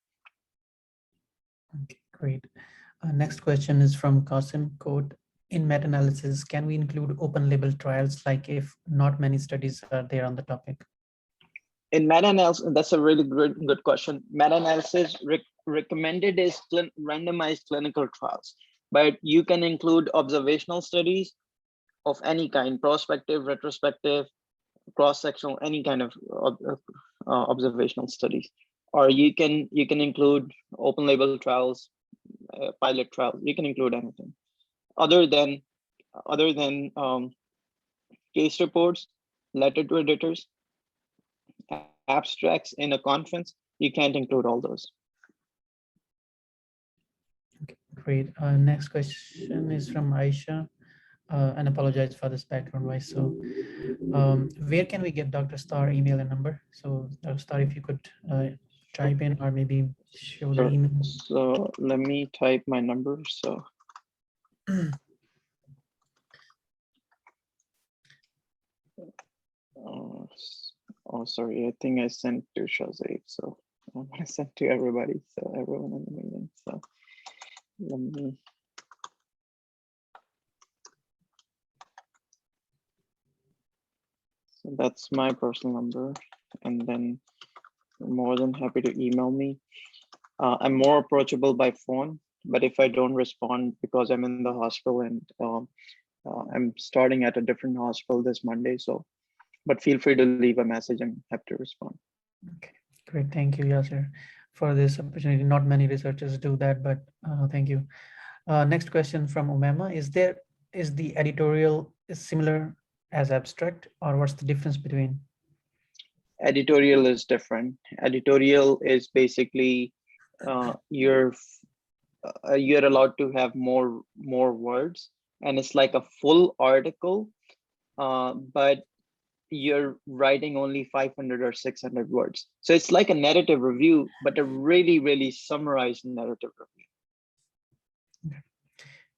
Okay, great. Next question is from Qasim, quote, "In meta-analysis, can we include open label trials, like if not many studies are there on the topic?" in meta-analysis, that's a really good question. Meta-analysis recommended is randomized clinical trials, but you can include observational studies of any kind, prospective, retrospective, cross-sectional, any kind of observational studies. Or you can include open label trials, pilot trials. You can include anything other than case reports, letter to editors, abstracts in a conference. You can't include all those. Okay, great. Next question is from Aisha, and apologize for this background noise. So where can we get Dr. Star email and number? So Dr. Star, if you could type in or maybe show the email. So let me type my number. So oh, sorry, I think I sent to Shazade. So I'm gonna send to everybody. So everyone in the meeting. So let me. So that's my personal number, and then you're more than happy to email me. I'm more approachable by phone, but if I don't respond because I'm in the hospital and I'm starting at a different hospital this Monday, so, but feel free to leave a message and have to respond. Okay, great. Thank you, Yasir, for this opportunity. Not many researchers do that, but thank you. Next question from Umema. Is the editorial similar as abstract, or what's the difference between? Editorial is different. Editorial is basically you're allowed to have more words, and it's like a full article, but you're writing only 500 or 600 words. So it's like a narrative review, but a really summarized narrative review. Okay.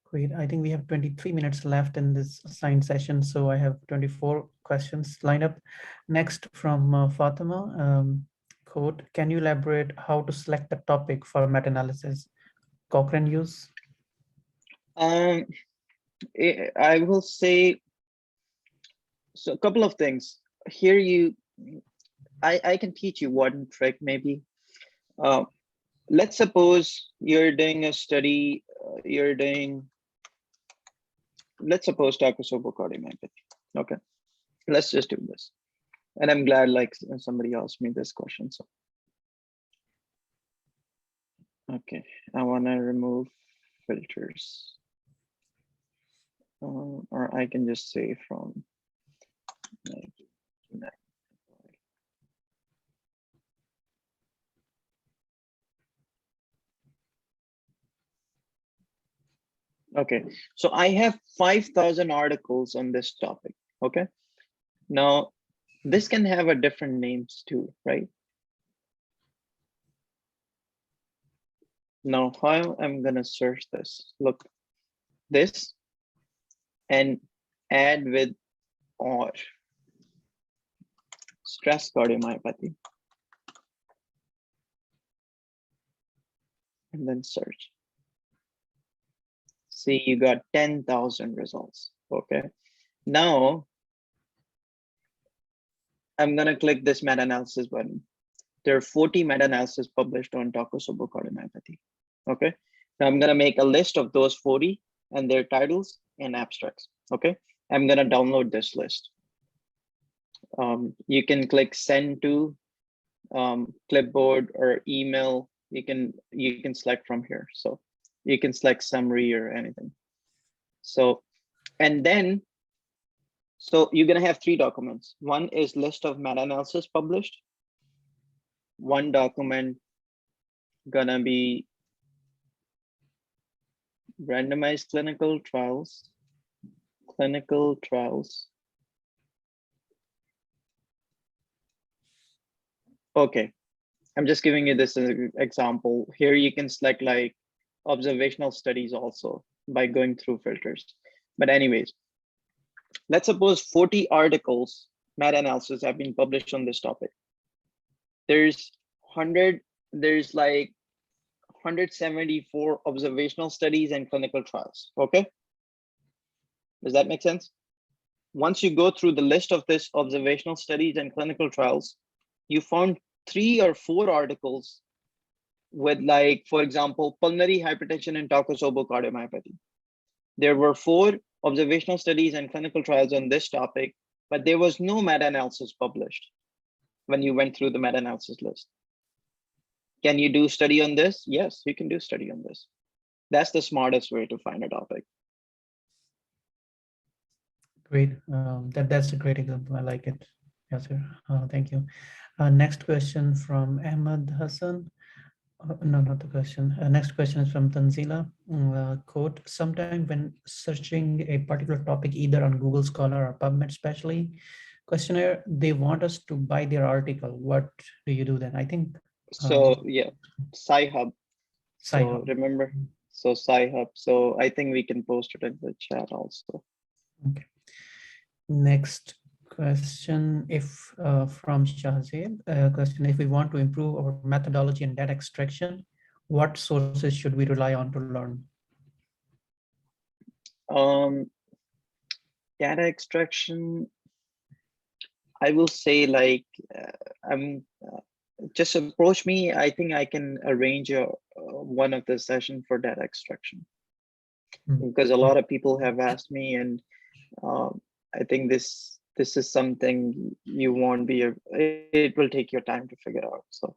Great. I think we have 23 minutes left in this assigned session, so I have 24 questions lined up. Next from Fatima, quote, "Can you elaborate how to select the topic for meta-analysis? Cochrane use?" I will say, so a couple of things here. I can teach you one trick maybe. Let's suppose you're doing a study, let's suppose tachycardiomyopathy. Okay, let's just do this. And I'm glad like somebody asked me this question. So Okay, I want to remove filters. Or I can just say from 99. Okay, so I have 5,000 articles on this topic. Okay, now this can have a different names too, right? Now, how I'm gonna search this? Look, this and add with or stress cardiomyopathy, and then search. See, you got 10,000 results. Okay, now I'm gonna click this meta-analysis button. There are 40 meta-analysis published on Takotsubo cardiomyopathy. Okay, now I'm gonna make a list of those 40 and their titles and abstracts. Okay, I'm gonna download this list. You can click send to clipboard or email. You can select from here. So you can select summary or anything. So, and then, so you're gonna have 3 documents. One is list of meta-analysis published. One document gonna be randomized clinical trials. Okay, I'm just giving you this as an example. Here you can select like observational studies also by going through filters. But anyways, let's suppose 40 articles, meta-analysis have been published on this topic. There's like 174 observational studies and clinical trials. Okay, does that make sense? Once you go through the list of this observational studies and clinical trials, you found 3 or 4 articles with, like, for example, pulmonary hypertension and Takotsubo cardiomyopathy. There were 4 observational studies and clinical trials on this topic, but there was no meta-analysis published when you went through the meta-analysis list. Can you do study on this? Yes, you can do study on this. That's the smartest way to find a topic. Great. That's a great example. I like it. Yes, sir. Thank you. Next question from Ahmed Hassan. No, not the question. Next question is from Tanzila. Quote, sometime when searching a particular topic, either on Google Scholar or PubMed especially, questionnaire, they want us to buy their article. What do you do then? I think. So yeah, Sci-Hub. So remember, so Sci-Hub. So I think we can post it in the chat also. Okay. Next question, from Shahzeb, question, if we want to improve our methodology and data extraction, what sources should we rely on to learn? Data extraction, I will say, like, just approach me. I think I can arrange one of the session for data extraction, because a lot of people have asked me, and I think this is something you won't be, it will take your time to figure out. So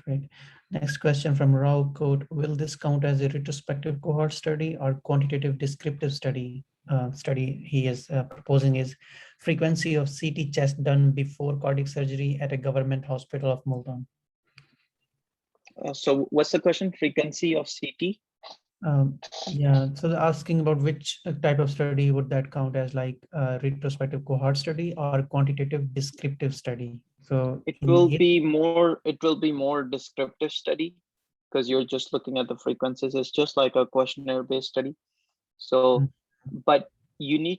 great. Next question from Rao Code, will this count as a retrospective cohort study or quantitative descriptive study? He is proposing is frequency of CT chest done before cardiac surgery at a government hospital of Multan. So what's the question? Frequency of CT? Yeah, so they're asking about which type of study would that count as, like retrospective cohort study or quantitative descriptive study? So it will be more descriptive study, because you're just looking at the frequencies. It's just like a questionnaire based study. So, but you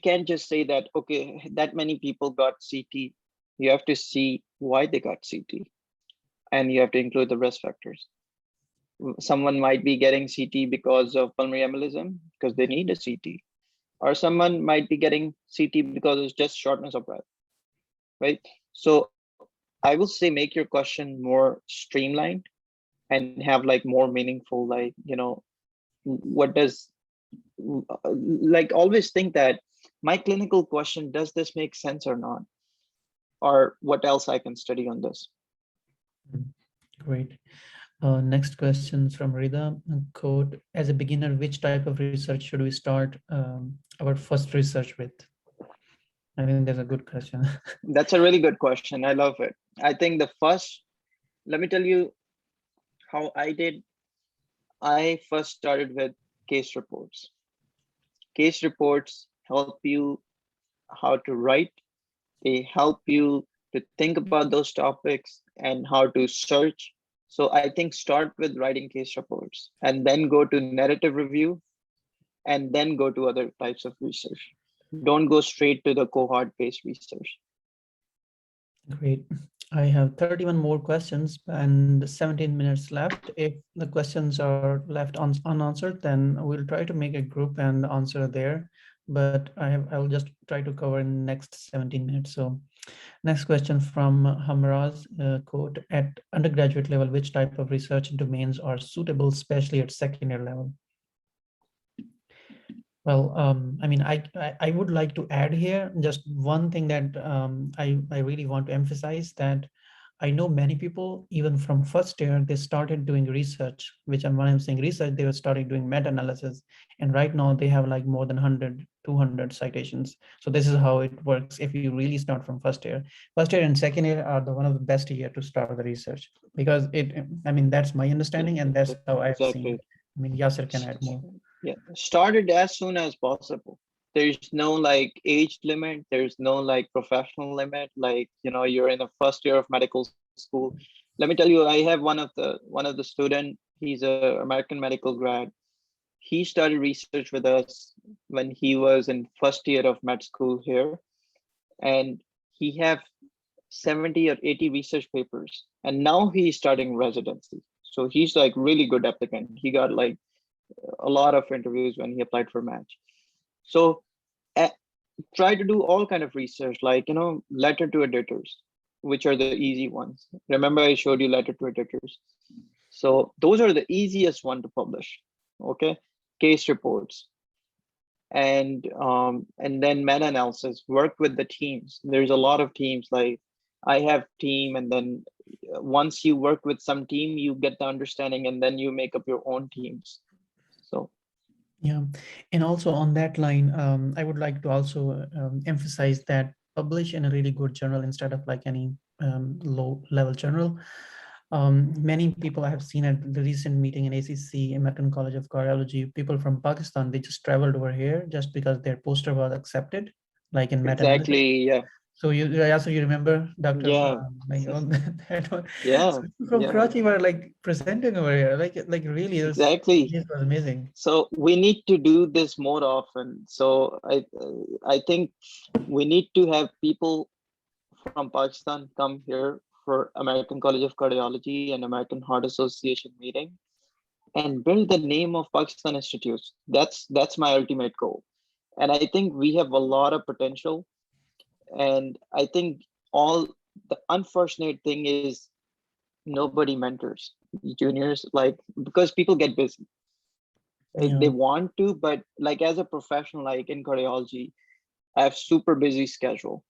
can't just say that, okay, that many people got CT. You have to see why they got CT, and you have to include the risk factors. Someone might be getting CT because of pulmonary embolism, because they need a CT, or someone might be getting CT because it's just shortness of breath, right? So I will say, make your question more streamlined and have like more meaningful, like, what does, like, always think that my clinical question, does this make sense or not? Or what else I can study on this? Great. Next question from Rida. Quote, as a beginner, which type of research should we start our first research with? I think that's a good question. That's a really good question. I love it. I think the first, let me tell you how I did. I first started with case reports. Case reports help you how to write. They help you to think about those topics and how to search. So I think start with writing case reports and then go to narrative review and then go to other types of research. Don't go straight to the cohort-based research. Great. I have 31 more questions and 17 minutes left. If the questions are left unanswered, then we'll try to make a group and answer there. But I'll just try to cover in the next 17 minutes. So next question from Hamraz, quote, at undergraduate level, which type of research domains are suitable, especially at second year level? Well, I mean, I would like to add here just one thing that I really want to emphasize, that I know many people, even from first year, they started doing research, which when I'm saying research, they were starting doing meta-analysis. And right now they have like more than 100, 200 citations. So this is how it works if you really start from first year. First year and second year are one of the best year to start the research, because I mean, that's my understanding and that's how I've seen it. I mean, Yasser can add more. Yeah, start it as soon as possible. There's no like age limit. There's no like professional limit. Like, you know, you're in the first year of medical school. Let me tell you, I have one of the student. He's a American medical grad. He started research with us when he was in first year of med school here, and he have 70 or 80 research papers, and now he's starting residency. So he's like really good applicant. He got like a lot of interviews when he applied for match. So try to do all kind of research, like, you know, letter to editors, which are the easy ones. Remember I showed you letter to editors. So those are the easiest one to publish. Okay, case reports, and then meta-analysis. Work with the teams. There's a lot of teams. Like I have team, and then once you work with some team, you get the understanding, and then you make up your own teams. So yeah, and also on that line, I would like to also emphasize that publish in a really good journal instead of like any low-level journal. Many people I have seen at the recent meeting in ACC, American College of Cardiology, people from Pakistan, they just traveled over here just because their poster was accepted, like in meta-analysis. exactly, yeah. So you remember Dr. Yeah. Like all that one. Yeah. So from Karachi were like presenting over here, like really Exactly. it was amazing. So we need to do this more often. So I think we need to have people from Pakistan come here for American College of Cardiology and American Heart Association meeting and build the name of Pakistan institutes. That's my ultimate goal. And I think we have a lot of potential. And I think all the unfortunate thing is nobody mentors juniors, like, because people get busy. Yeah. They want to, but like as a professional, like in cardiology, I have super busy schedule.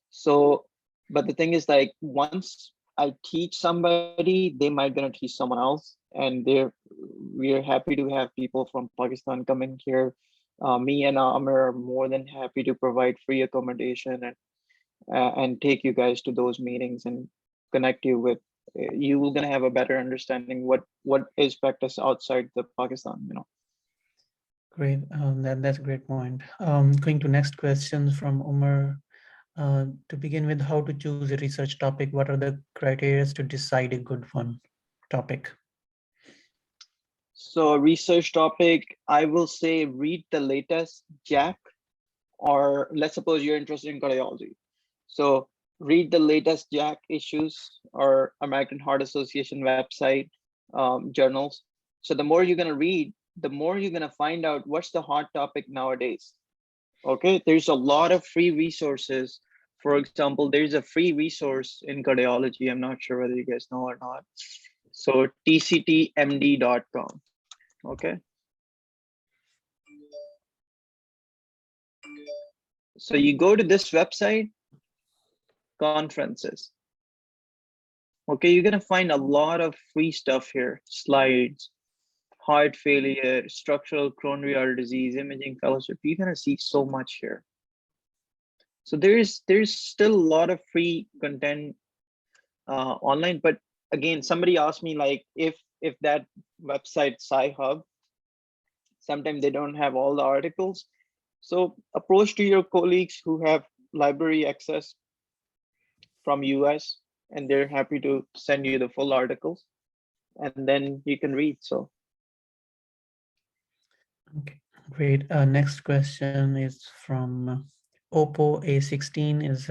So, but the thing is, like, once I teach somebody, they might gonna teach someone else, and we're happy to have people from Pakistan coming here. Me and Amir are more than happy to provide free accommodation and take you guys to those meetings and connect you with. You will gonna have a better understanding what is practiced outside the Pakistan, you know. Great. That's a great point. Going to next questions from Umar. To begin with, how to choose a research topic? What are the criteria to decide a good one topic? So a research topic, I will say read the latest JACC, or let's suppose you're interested in cardiology. So read the latest JACC issues or American Heart Association website, journals. So the more you're gonna read, the more you're gonna find out what's the hot topic nowadays. Okay, there's a lot of free resources. For example, there's a free resource in cardiology. I'm not sure whether you guys know or not. So tctmd.com. Okay. So you go to this website, conferences. Okay, you're gonna find a lot of free stuff here, slides, heart failure, structural coronary artery disease, imaging fellowship. You're gonna see so much here. So there's still a lot of free content online, but again, somebody asked me like if that website Sci-Hub, sometimes they don't have all the articles. So approach to your colleagues who have library access from US, and they're happy to send you the full articles, and then you can read. So Okay, great. Next question is from Oppo A16 is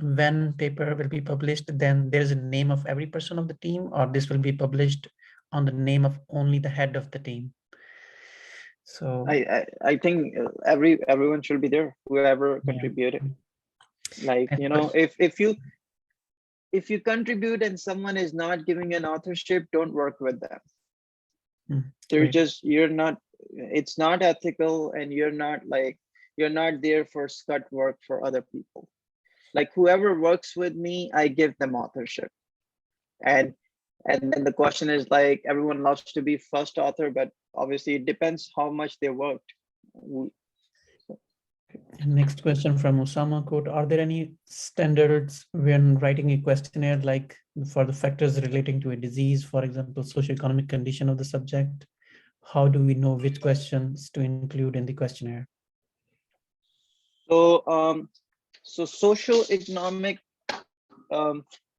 when paper will be published, then there's a name of every person of the team, or this will be published on the name of only the head of the team? So I think everyone should be there, whoever contributed. Like, you know, if you contribute and someone is not giving an authorship, don't work with them. They're just, it's not ethical, and you're not there for scut work for other people. Like whoever works with me, I give them authorship. And then the question is like, everyone loves to be first author, but obviously it depends how much they worked. Next question from Osama Quote, are there any standards when writing a questionnaire, like for the factors relating to a disease, for example, socioeconomic condition of the subject? How do we know which questions to include in the questionnaire? So, so socioeconomic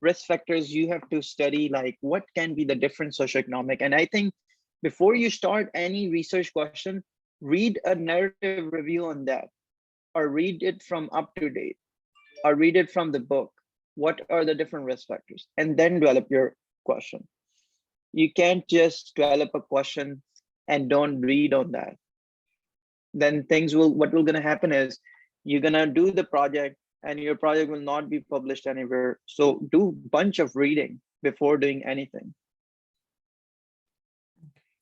risk factors, you have to study like what can be the different socioeconomic. And I think before you start any research question, read a narrative review on that, or read it from up to date, or read it from the book. What are the different risk factors? And then develop your question. You can't just develop a question and don't read on that. Then what will gonna happen is you're gonna do the project and your project will not be published anywhere. So do a bunch of reading before doing anything.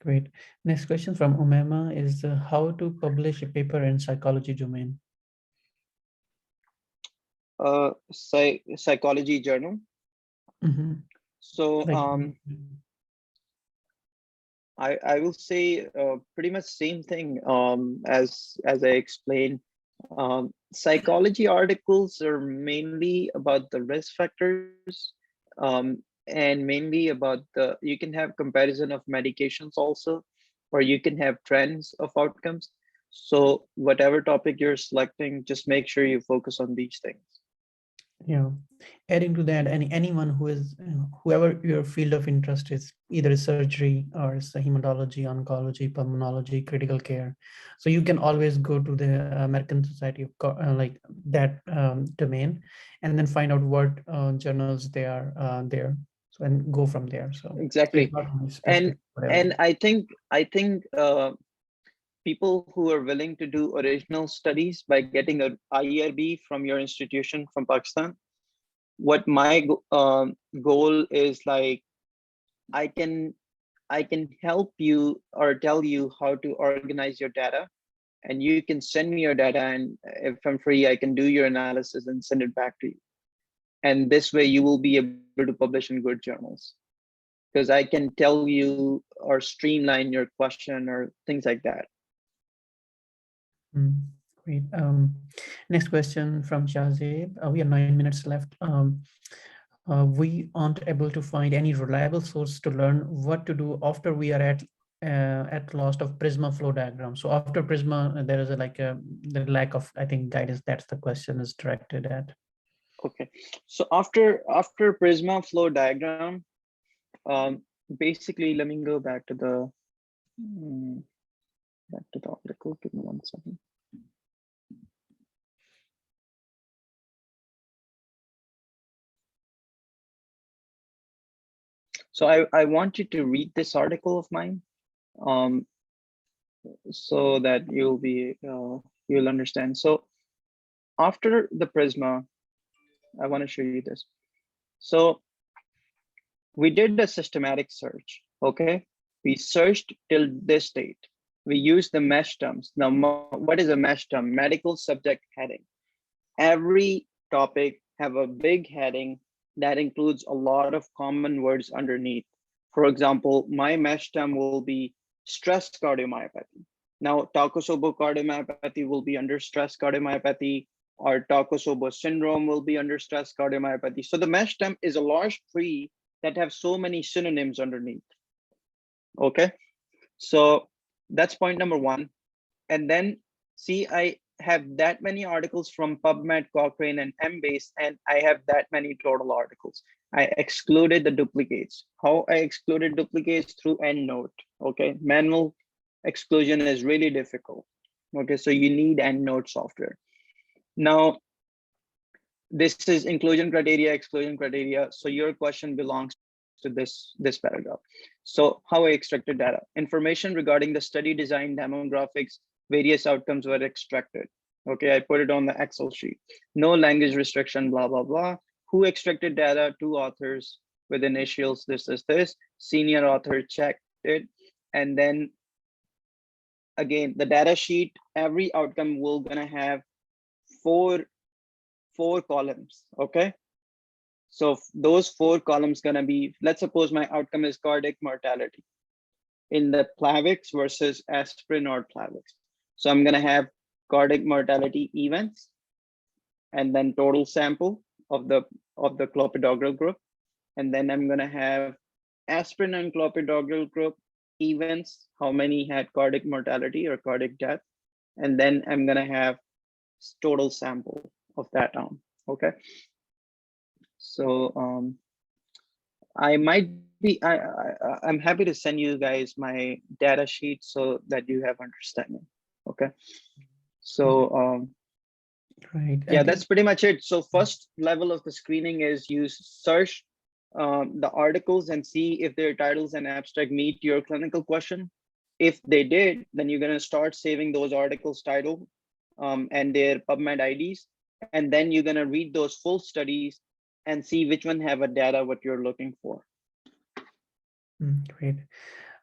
Great. Next question from Umema is how to publish a paper in psychology domain? Psychology journal. So I will say pretty much same thing as I explained. Psychology articles are mainly about the risk factors, and mainly about you can have comparison of medications also, or you can have trends of outcomes. So whatever topic you're selecting, just make sure you focus on these things. Yeah, adding to that, anyone who is, whoever your field of interest is, either surgery or hematology, oncology, pulmonology, critical care. So you can always go to the American Society of like that domain, and then find out what journals they are there. So and go from there. So exactly. And I think people who are willing to do original studies by getting an IRB from your institution from Pakistan, what my goal is, like, I can help you or tell you how to organize your data, and you can send me your data, and if I'm free, I can do your analysis and send it back to you. And this way you will be able to publish in good journals, because I can tell you or streamline your question or things like that. Great. Next question from Shahzeb. We have 9 minutes left. We aren't able to find any reliable source to learn what to do after we are at loss of Prisma flow diagram. So after Prisma, there is the lack of, I think, guidance. That's the question is directed at. Okay. So after Prisma flow diagram, basically, let me go back to the article. Give me 1 second. So I want you to read this article of mine, so that you'll understand. So after the Prisma, I want to show you this. So we did a systematic search. Okay, we searched till this date. We used the mesh terms. Now, what is a mesh term? Medical subject heading. Every topic have a big heading that includes a lot of common words underneath. For example, my mesh term will be stress cardiomyopathy. Now, Takotsubo cardiomyopathy will be under stress cardiomyopathy, or Takotsubo syndrome will be under stress cardiomyopathy. So the mesh term is a large tree that have so many synonyms underneath. Okay, so that's point number one. And then see, I have that many articles from PubMed, Cochrane, and Embase, and I have that many total articles. I excluded the duplicates. How I excluded duplicates? Through EndNote. Okay, manual exclusion is really difficult. Okay, so you need EndNote software. Now, this is inclusion criteria, exclusion criteria. So your question belongs to this paragraph. So how I extracted data. Information regarding the study design, demographics, various outcomes were extracted. Okay, I put it on the Excel sheet. No language restriction, blah, blah, blah. Who extracted data? 2 authors with initials, this is this. Senior author checked it. And then again, the data sheet, every outcome will gonna have four columns, okay? So those 4 columns gonna be, let's suppose my outcome is cardiac mortality in the Plavix versus aspirin or Plavix. So I'm gonna have cardiac mortality events, and then total sample of the clopidogrel group. And then I'm gonna have aspirin and clopidogrel group events, how many had cardiac mortality or cardiac death. And then I'm gonna have total sample of that arm, okay? So I might be, I'm happy to send you guys my data sheet so that you have understanding, okay? So Right. yeah, that's pretty much it. So first level of the screening is you search the articles and see if their titles and abstract meet your clinical question. If they did, then you're gonna start saving those articles title and their PubMed IDs. And then you're gonna read those full studies and see which one have a data what you're looking for. Great.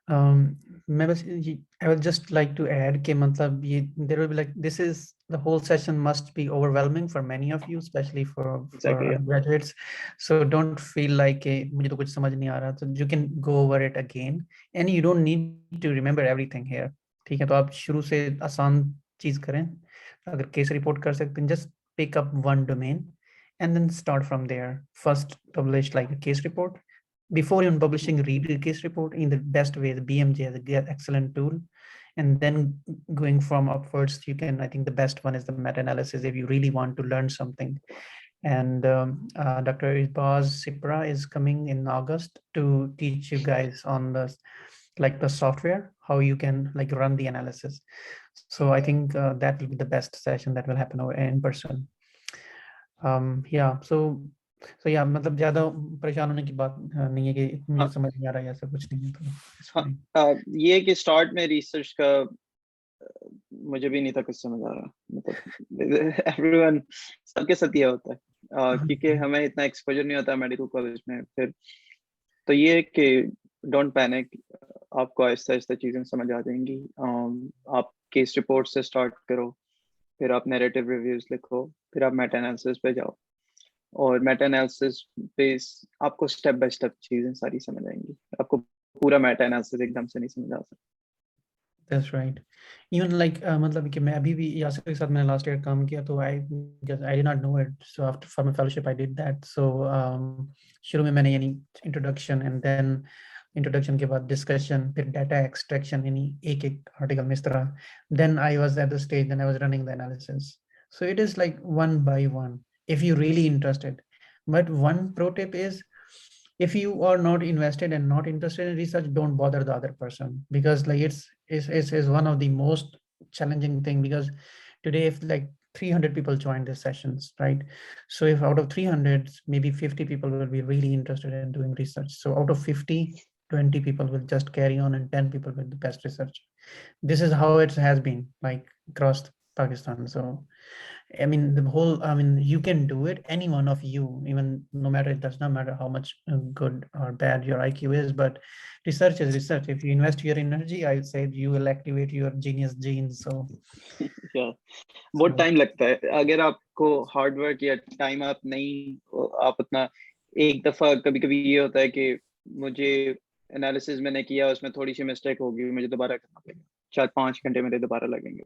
I would just like to add that there will be like, this is, the whole session must be overwhelming for many of you, especially for Exactly, yeah. graduates. So don't feel like मुझे तो कुछ समझ नहीं आ रहा. So you can go over it again, and you don't need to remember everything here. ठीक है, तो आप शुरू से आसान चीज करें. अगर केस रिपोर्ट कर सकते हैं, just pick up one domain and then start from there. First publish like a case report. Before even publishing, read the case report in the best way. The BMJ is an excellent tool. And then going from upwards, you can, I think the best one is the meta-analysis if you really want to learn something. And Dr. Ibaz Sipra is coming in August to teach you guys on the software, how you can like run the analysis. So I think that will be the best session that will happen in person. Yeah, so yeah, मतलब ज्यादा परेशान होने की बात नहीं है कि मुझे समझ नहीं आ रहा है, ऐसा कुछ नहीं है. तो ये कि स्टार्ट में रिसर्च का मुझे भी नहीं था कुछ समझ आ रहा, मतलब एवरीवन सबके साथ ये होता है क्योंकि हमें इतना एक्सपोजर नहीं होता मेडिकल कॉलेज में. फिर तो ये कि डोंट पैनिक, आपको आहिस्ता आहिस्ता चीजें समझ आ जाएंगी. आप केस रिपोर्ट से स्टार्ट करो, फिर आप नैरेटिव रिव्यूज लिखो, फिर आप मेटा एनालिसिस पे जाओ, और मेटा एनालिसिस पे आपको स्टेप बाय स्टेप चीजें सारी समझ आएंगी. आपको पूरा मेटा एनालिसिस एकदम से नहीं समझ आ सकता. That's right. Even like मतलब कि मैं अभी भी यासर के साथ मैंने last year काम किया, तो I did not know it. So after for my fellowship I did that. So शुरू में मैंने यानी introduction, and then introduction के बाद discussion, फिर data extraction, यानी एक article में इस तरह. Then I was at the stage and I was running the analysis. So it is like one by one if you're really interested. But one pro tip is, if you are not invested and not interested in research, don't bother the other person, because like it's one of the most challenging thing, because today if like 300 people join these sessions, right? So if out of 300, maybe 50 people will be really interested in doing research. So out of 50, 20 people will just carry on, and 10 people will be the best research. This is how it has been like across Pakistan. So I mean, you can do it, any one of you, even no matter, it does not matter how much good or bad your IQ is, but research is research. If you invest your energy, I would say you will activate your genius genes. So yeah, बहुत time लगता है. अगर आपको hard work या time आप नहीं, आप उतना एक दफा कभी कभी ये होता है कि मुझे एनालिसिस मैंने किया उसमें थोड़ी सी मिस्टेक होगी, मुझे दोबारा करना पड़ेगा, 4-5 घंटे मेरे दोबारा लगेंगे।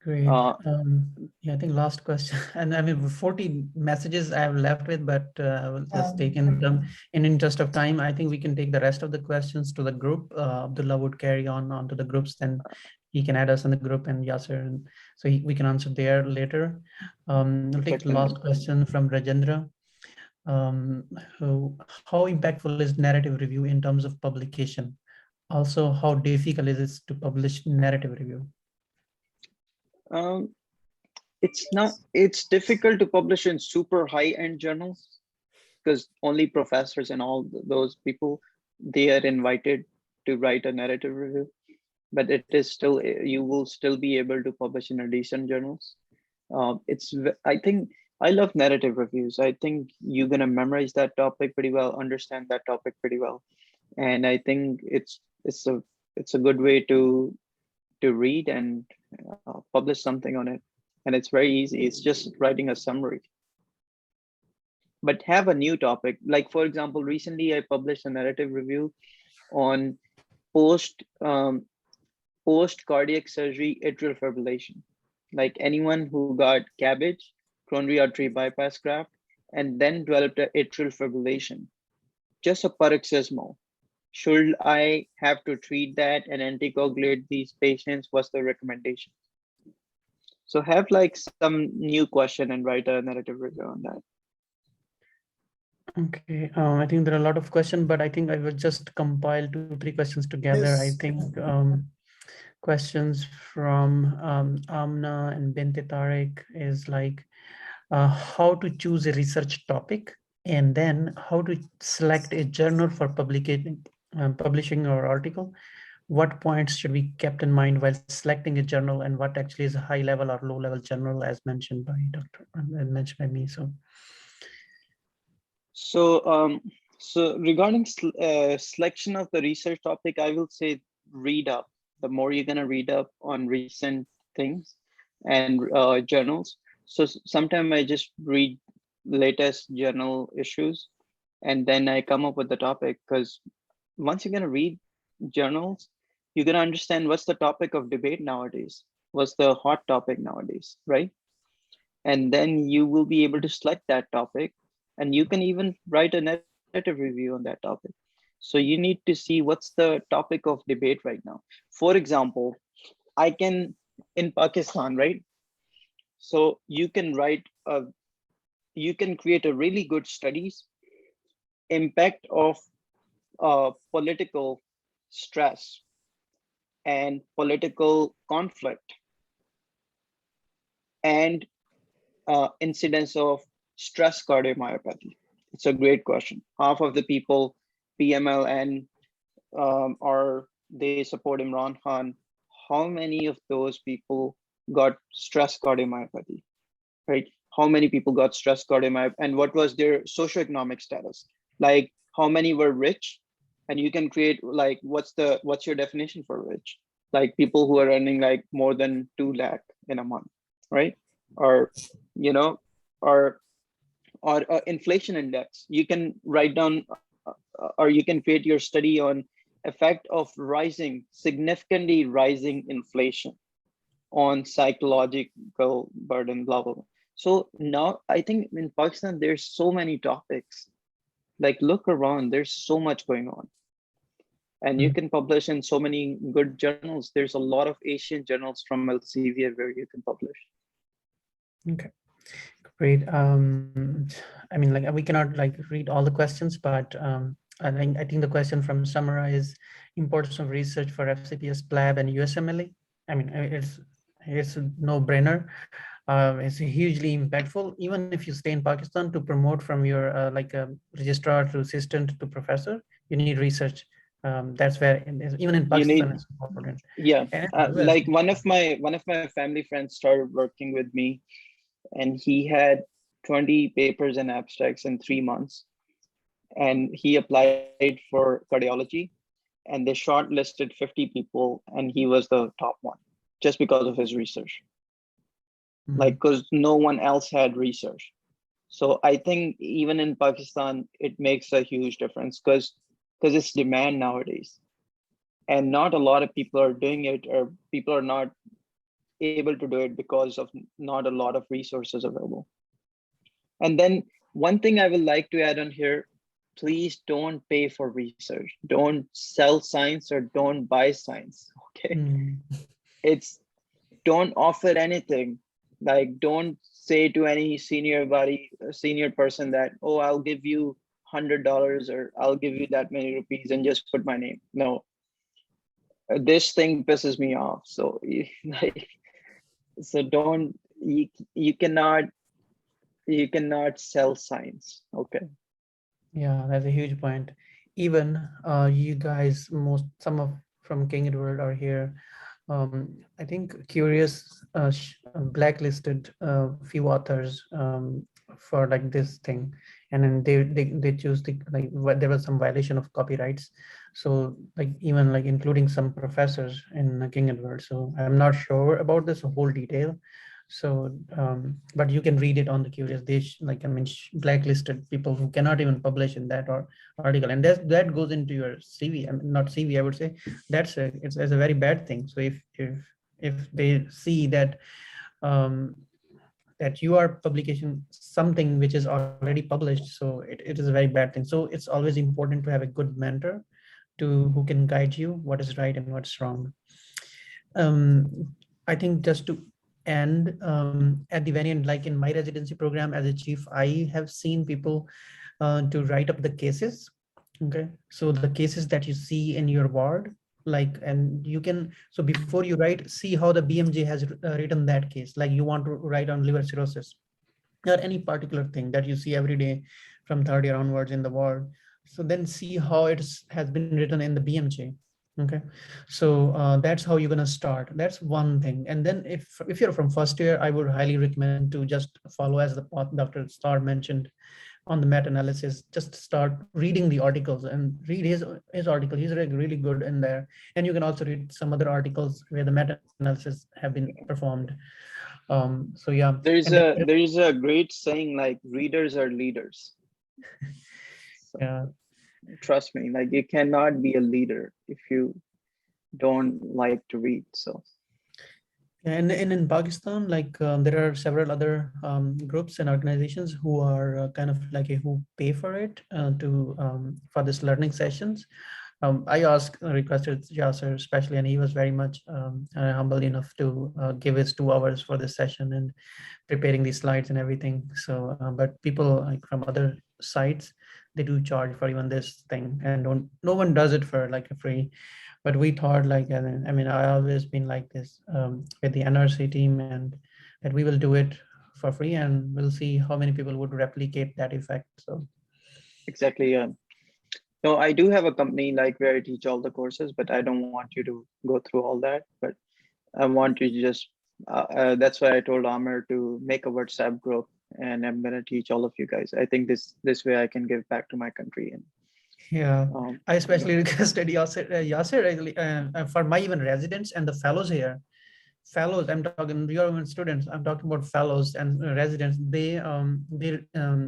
Great. Yeah, I think last question, and I mean 40 messages I have left with, but I will just take in them in interest of time. I think we can take the rest of the questions to the group. Abdullah would carry on to the groups, then he can add us in the group, and Yasser, and so we can answer there later. We'll take the last question from Rajendra. How impactful is narrative review in terms of publication? Also, how difficult is it to publish narrative review? It's difficult to publish in super high-end journals because only professors and all those people, they are invited to write a narrative review, but it is still, you will still be able to publish in a decent journals. I think I love narrative reviews. I think you're gonna memorize that topic pretty well, understand that topic pretty well, and I think it's a good way to read and publish something on it. And it's very easy. It's just writing a summary. But have a new topic. Like for example, recently I published a narrative review on post cardiac surgery atrial fibrillation. Like anyone who got CABG, coronary artery bypass graft, and then developed an atrial fibrillation, just a paroxysmal. Should I have to treat that and anticoagulate these patients? What's the recommendation? So have like some new question and write a narrative review on that. Okay, I think there are a lot of questions, but I think I will just compile 2-3 questions together. Yes. I think questions from Amna and Binte Tariq is like how to choose a research topic, and then how to select a journal for publishing our article. What points should be kept in mind while selecting a journal, and what actually is a high level or low level journal, as mentioned by mentioned by me. So regarding selection of the research topic, I will say read up. The more you're gonna read up on recent things and journals. So sometimes I just read latest journal issues, and then I come up with the topic, because once you're gonna read journals, you're gonna understand what's the topic of debate nowadays, what's the hot topic nowadays, right? And then you will be able to select that topic, and you can even write a narrative review on that topic. So you need to see what's the topic of debate right now. For example, I can, in Pakistan, right? So you can you can create a really good studies, impact of political stress and political conflict and incidence of stress cardiomyopathy. It's a great question. Half of the people, PMLN, they support Imran Khan. How many of those people got stress cardiomyopathy, right? How many people got stress cardiomyopathy, and what was their socioeconomic status? Like how many were rich? And you can create like, what's your definition for rich? Like people who are earning like more than 2 lakh in a month, right? Or, you know, or inflation index. You can write down, or you can create your study on effect of significantly rising inflation on psychological burden, blah, blah, blah. So now I think in Pakistan, there's so many topics. Like look around, there's so much going on. And you can publish in so many good journals. There's a lot of Asian journals from Elsevier where you can publish. Okay, great. I mean, like we cannot like read all the questions, but I think the question from Samara is importance of research for FCPS, PLAB, and USMLE. I mean, it's a no-brainer. It's hugely impactful. Even if you stay in Pakistan, to promote from your like a registrar to assistant to professor, you need research. That's where even in Pakistan it's important. Yeah, like one of my family friends started working with me, and he had 20 papers and abstracts in 3 months, and he applied for cardiology, and they shortlisted 50 people, and he was the top one just because of his research. Like, because no one else had research. So I think even in Pakistan, it makes a huge difference because it's demand nowadays. And not a lot of people are doing it, or people are not able to do it because of not a lot of resources available. And then one thing I would like to add on here, please don't pay for research. Don't sell science or don't buy science, okay? Mm. It's don't offer anything. Like don't say to any senior person that, oh, I'll give you $100 or I'll give you that many rupees and just put my name. No, this thing pisses me off. So like, so don't, you cannot sell science, okay? Yeah, that's a huge point. Even you guys, some of from King Edward are here. I think Curious blacklisted few authors for like this thing, and then they choose the like there was some violation of copyrights, so like even like including some professors in King Edward. So I'm not sure about this whole detail. So but you can read it on the Curious. They like I mean blacklisted people who cannot even publish in that or article, and that goes into your CV. I mean, not CV, I would say it's a very bad thing. So if they see that that you are publication something which is already published, so it is a very bad thing. So it's always important to have a good mentor who can guide you what is right and what's wrong. I think just to end at the very end, like in my residency program as a chief, I have seen people to write up the cases. Okay, so the cases that you see in your ward, like, and you can, so before you write, see how the BMJ has written that case. Like you want to write on liver cirrhosis or any particular thing that you see every day from third year onwards in the ward. So then see how it has been written in the BMJ. Okay, so that's how you're gonna start. That's one thing. And then if you're from first year, I would highly recommend to just follow as the path Dr. Starr mentioned on the meta-analysis. Just start reading the articles and read his article. He's really good in there. And you can also read some other articles where the meta-analysis have been performed. So yeah. There's And then, a great saying like readers are leaders. So, yeah. trust me, like you cannot be a leader if you don't like to read. So And in Pakistan, like there are several other groups and organizations who are kind of like who pay for it for this learning sessions. I requested Yasser especially, and he was very much humble enough to give his 2 hours for this session and preparing these slides and everything. So, but people like from other sites, they do charge for even this thing, and no one does it for like a free. But we thought like, I mean, I always been like this with the NRC team, and that we will do it for free, and we'll see how many people would replicate that effect. So exactly, yeah. No, I do have a company like where I teach all the courses, but I don't want you to go through all that. But I want you to just, that's why I told Amir to make a WhatsApp group, and I'm gonna teach all of you guys. I think this way I can give back to my country. And yeah, I especially yeah. requested Yasser really, for my even residents and the fellows here. Fellows, I'm talking, you're even students, I'm talking about fellows and residents. They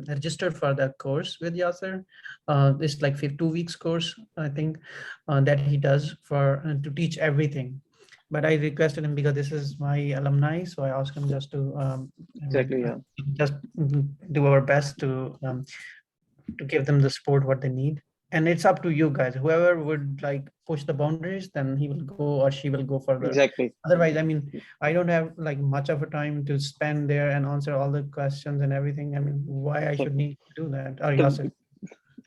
registered for that course with Yasser. It's like 2 weeks course, I think, that he does for to teach everything. But I requested him because this is my alumni, so I asked him just to Exactly, yeah. just do our best to give them the support what they need. And it's up to you guys. Whoever would like push the boundaries, then he will go or she will go further. Exactly. Otherwise, I mean, I don't have like much of a time to spend there and answer all the questions and everything. I mean, why I should need to do that? Or Yasser?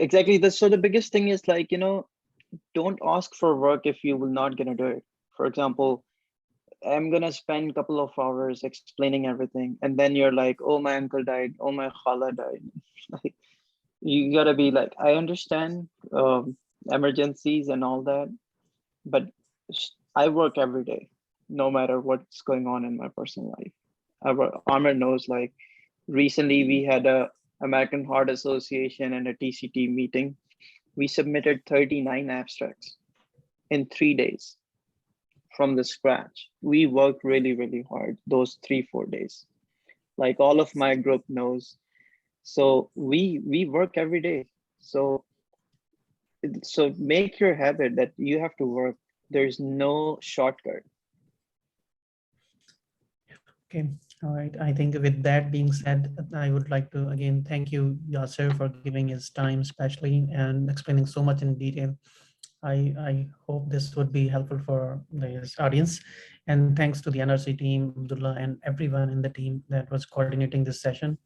Exactly. So the biggest thing is like, don't ask for work if you will not gonna do it. For example, I'm gonna spend a couple of hours explaining everything, and then you're like, oh, my uncle died, oh, my khala died. Like, you gotta be like, I understand emergencies and all that, but I work every day, no matter what's going on in my personal life. Amir knows, like, recently we had a American Heart Association and a TCT meeting. We submitted 39 abstracts in 3 days from the scratch. We worked really, really hard those 3-4 days. Like all of my group knows, So we work every day. So make your habit that you have to work. There's no shortcut. Okay, all right. I think with that being said, I would like to again thank you, Yasser, for giving his time, especially and explaining so much in detail. I hope this would be helpful for this audience. And thanks to the NRC team, Abdullah, and everyone in the team that was coordinating this session.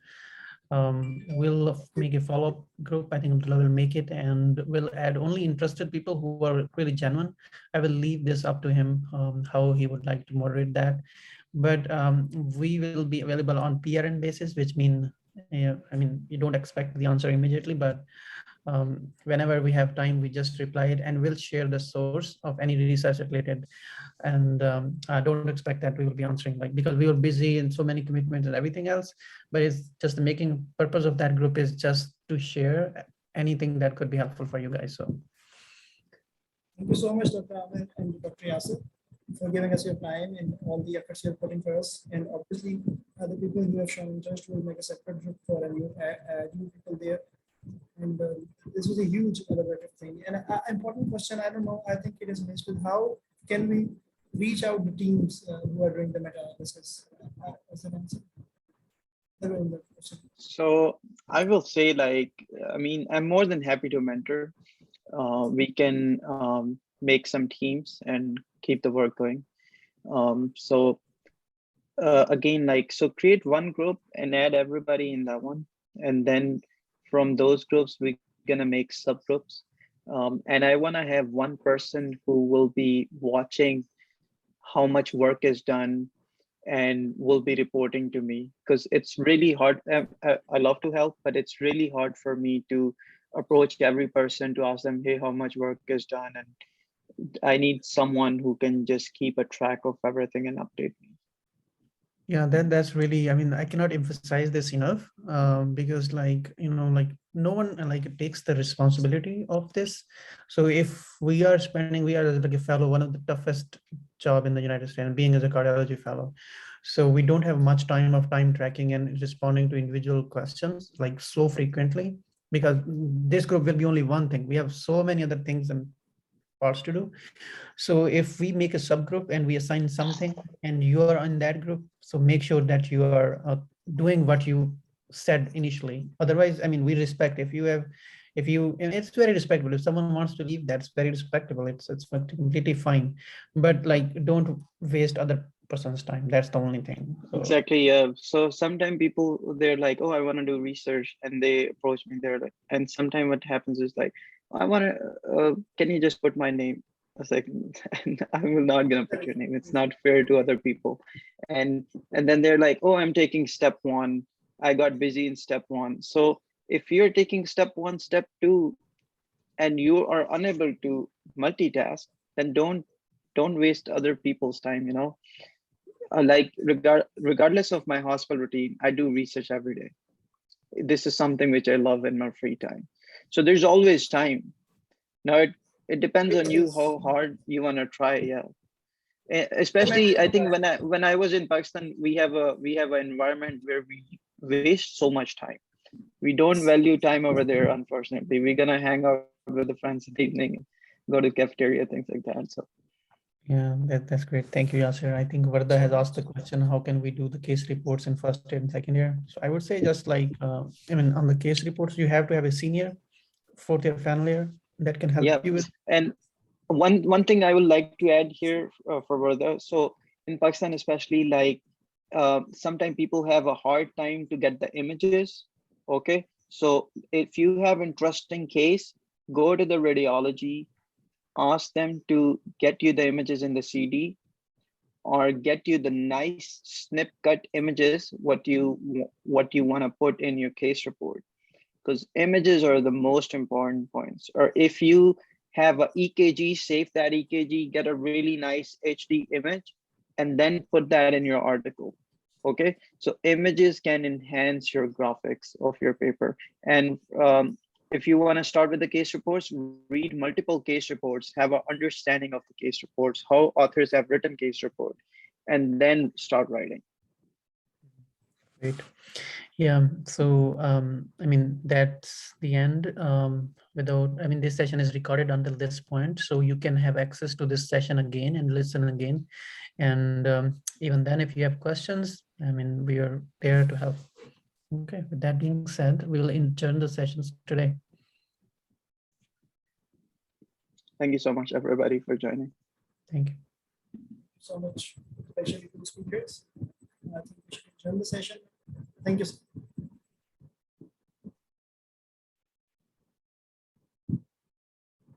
We'll make a follow-up group. I think Abdullah will make it, and we'll add only interested people who are really genuine. I will leave this up to him, how he would like to moderate that. But we will be available on PRN basis, which mean, I mean, you don't expect the answer immediately, but whenever we have time, we just reply it, and we'll share the source of any research related. And I don't expect that we will be answering, like, because we were busy in so many commitments and everything else, but it's just the making purpose of that group is just to share anything that could be helpful for you guys. So Thank you so much, Dr. Amir and Dr. Yasir, for giving us your time and all the efforts you're putting for us. And obviously, the people who have shown interest will make a separate group for a new people there. And this was a huge collaborative thing. And an important question, I don't know, I think it is missed with how can we reach out to teams who are doing the meta-analysis? As an answer. So I will say, like, I mean, I'm more than happy to mentor. We can make some teams and keep the work going. Again, like, so create one group and add everybody in that one. And then from those groups, we're gonna make subgroups. And I wanna have one person who will be watching how much work is done and will be reporting to me, because it's really hard. I love to help, but it's really hard for me to approach every person to ask them, hey, how much work is done? And I need someone who can just keep a track of everything and update me. yeah, that's really, I mean, I cannot emphasize this enough, because, like, you know, like, no one like takes the responsibility of this. So if we are like a fellow, one of the toughest job in the United States, being as a cardiology fellow. So we don't have much time of time tracking and responding to individual questions like so frequently, because this group will be only one thing. We have so many other things and parts to do. So if we make a subgroup and we assign something and you are in that group, so make sure that you are doing what you said initially. Otherwise, I mean, we respect if you, it's very respectable. If someone wants to leave, that's very respectable. It's completely fine. But like, don't waste other person's time. That's the only thing. So. Exactly. Yeah. So sometimes people, they're like, oh, I want to do research, and they approach me. They're like, and sometimes what happens is like, I want to, can you just put my name? I was like, I'm not gonna put your name. It's not fair to other people. And then they're like, oh, I'm taking step 1. I got busy in step 1. So if you're taking step 1, step 2, and you are unable to multitask, then don't waste other people's time. You know, like regardless of my hospital routine, I do research every day. This is something which I love in my free time. So there's always time. Now it depends on you how hard you want to try. Yeah. Especially, I think when I was in Pakistan, we have an environment where we waste so much time. We don't value time over there, unfortunately. We're gonna hang out with the friends in the evening, go to cafeteria, things like that. So yeah, that's great. Thank you, Yasir. I think Varda has asked the question, how can we do the case reports in first and second year? So I would say just like, I mean, on the case reports, you have to have a senior, fourth year final year that can help you with. And one thing I would like to add here for Varda. So in Pakistan, especially, like sometimes people have a hard time to get the images. Okay, so if you have interesting case, go to the radiology, ask them to get you the images in the CD, or get you the nice snip cut images, what you want to put in your case report, because images are the most important points. Or if you have a EKG, save that EKG, get a really nice HD image, and then put that in your article. Okay, so images can enhance your graphics of your paper. And if you want to start with the case reports, read multiple case reports, have an understanding of the case reports, how authors have written case report, and then start writing. Great. Yeah, so I mean, that's the end. This session is recorded until this point, so you can have access to this session again and listen again. And even then, if you have questions, I mean, we are there to help. Okay, with that being said, we will adjourn the sessions today. Thank you so much, everybody, for joining. Thank you. So much, especially to the speakers. I think we should adjourn the session. Thank you.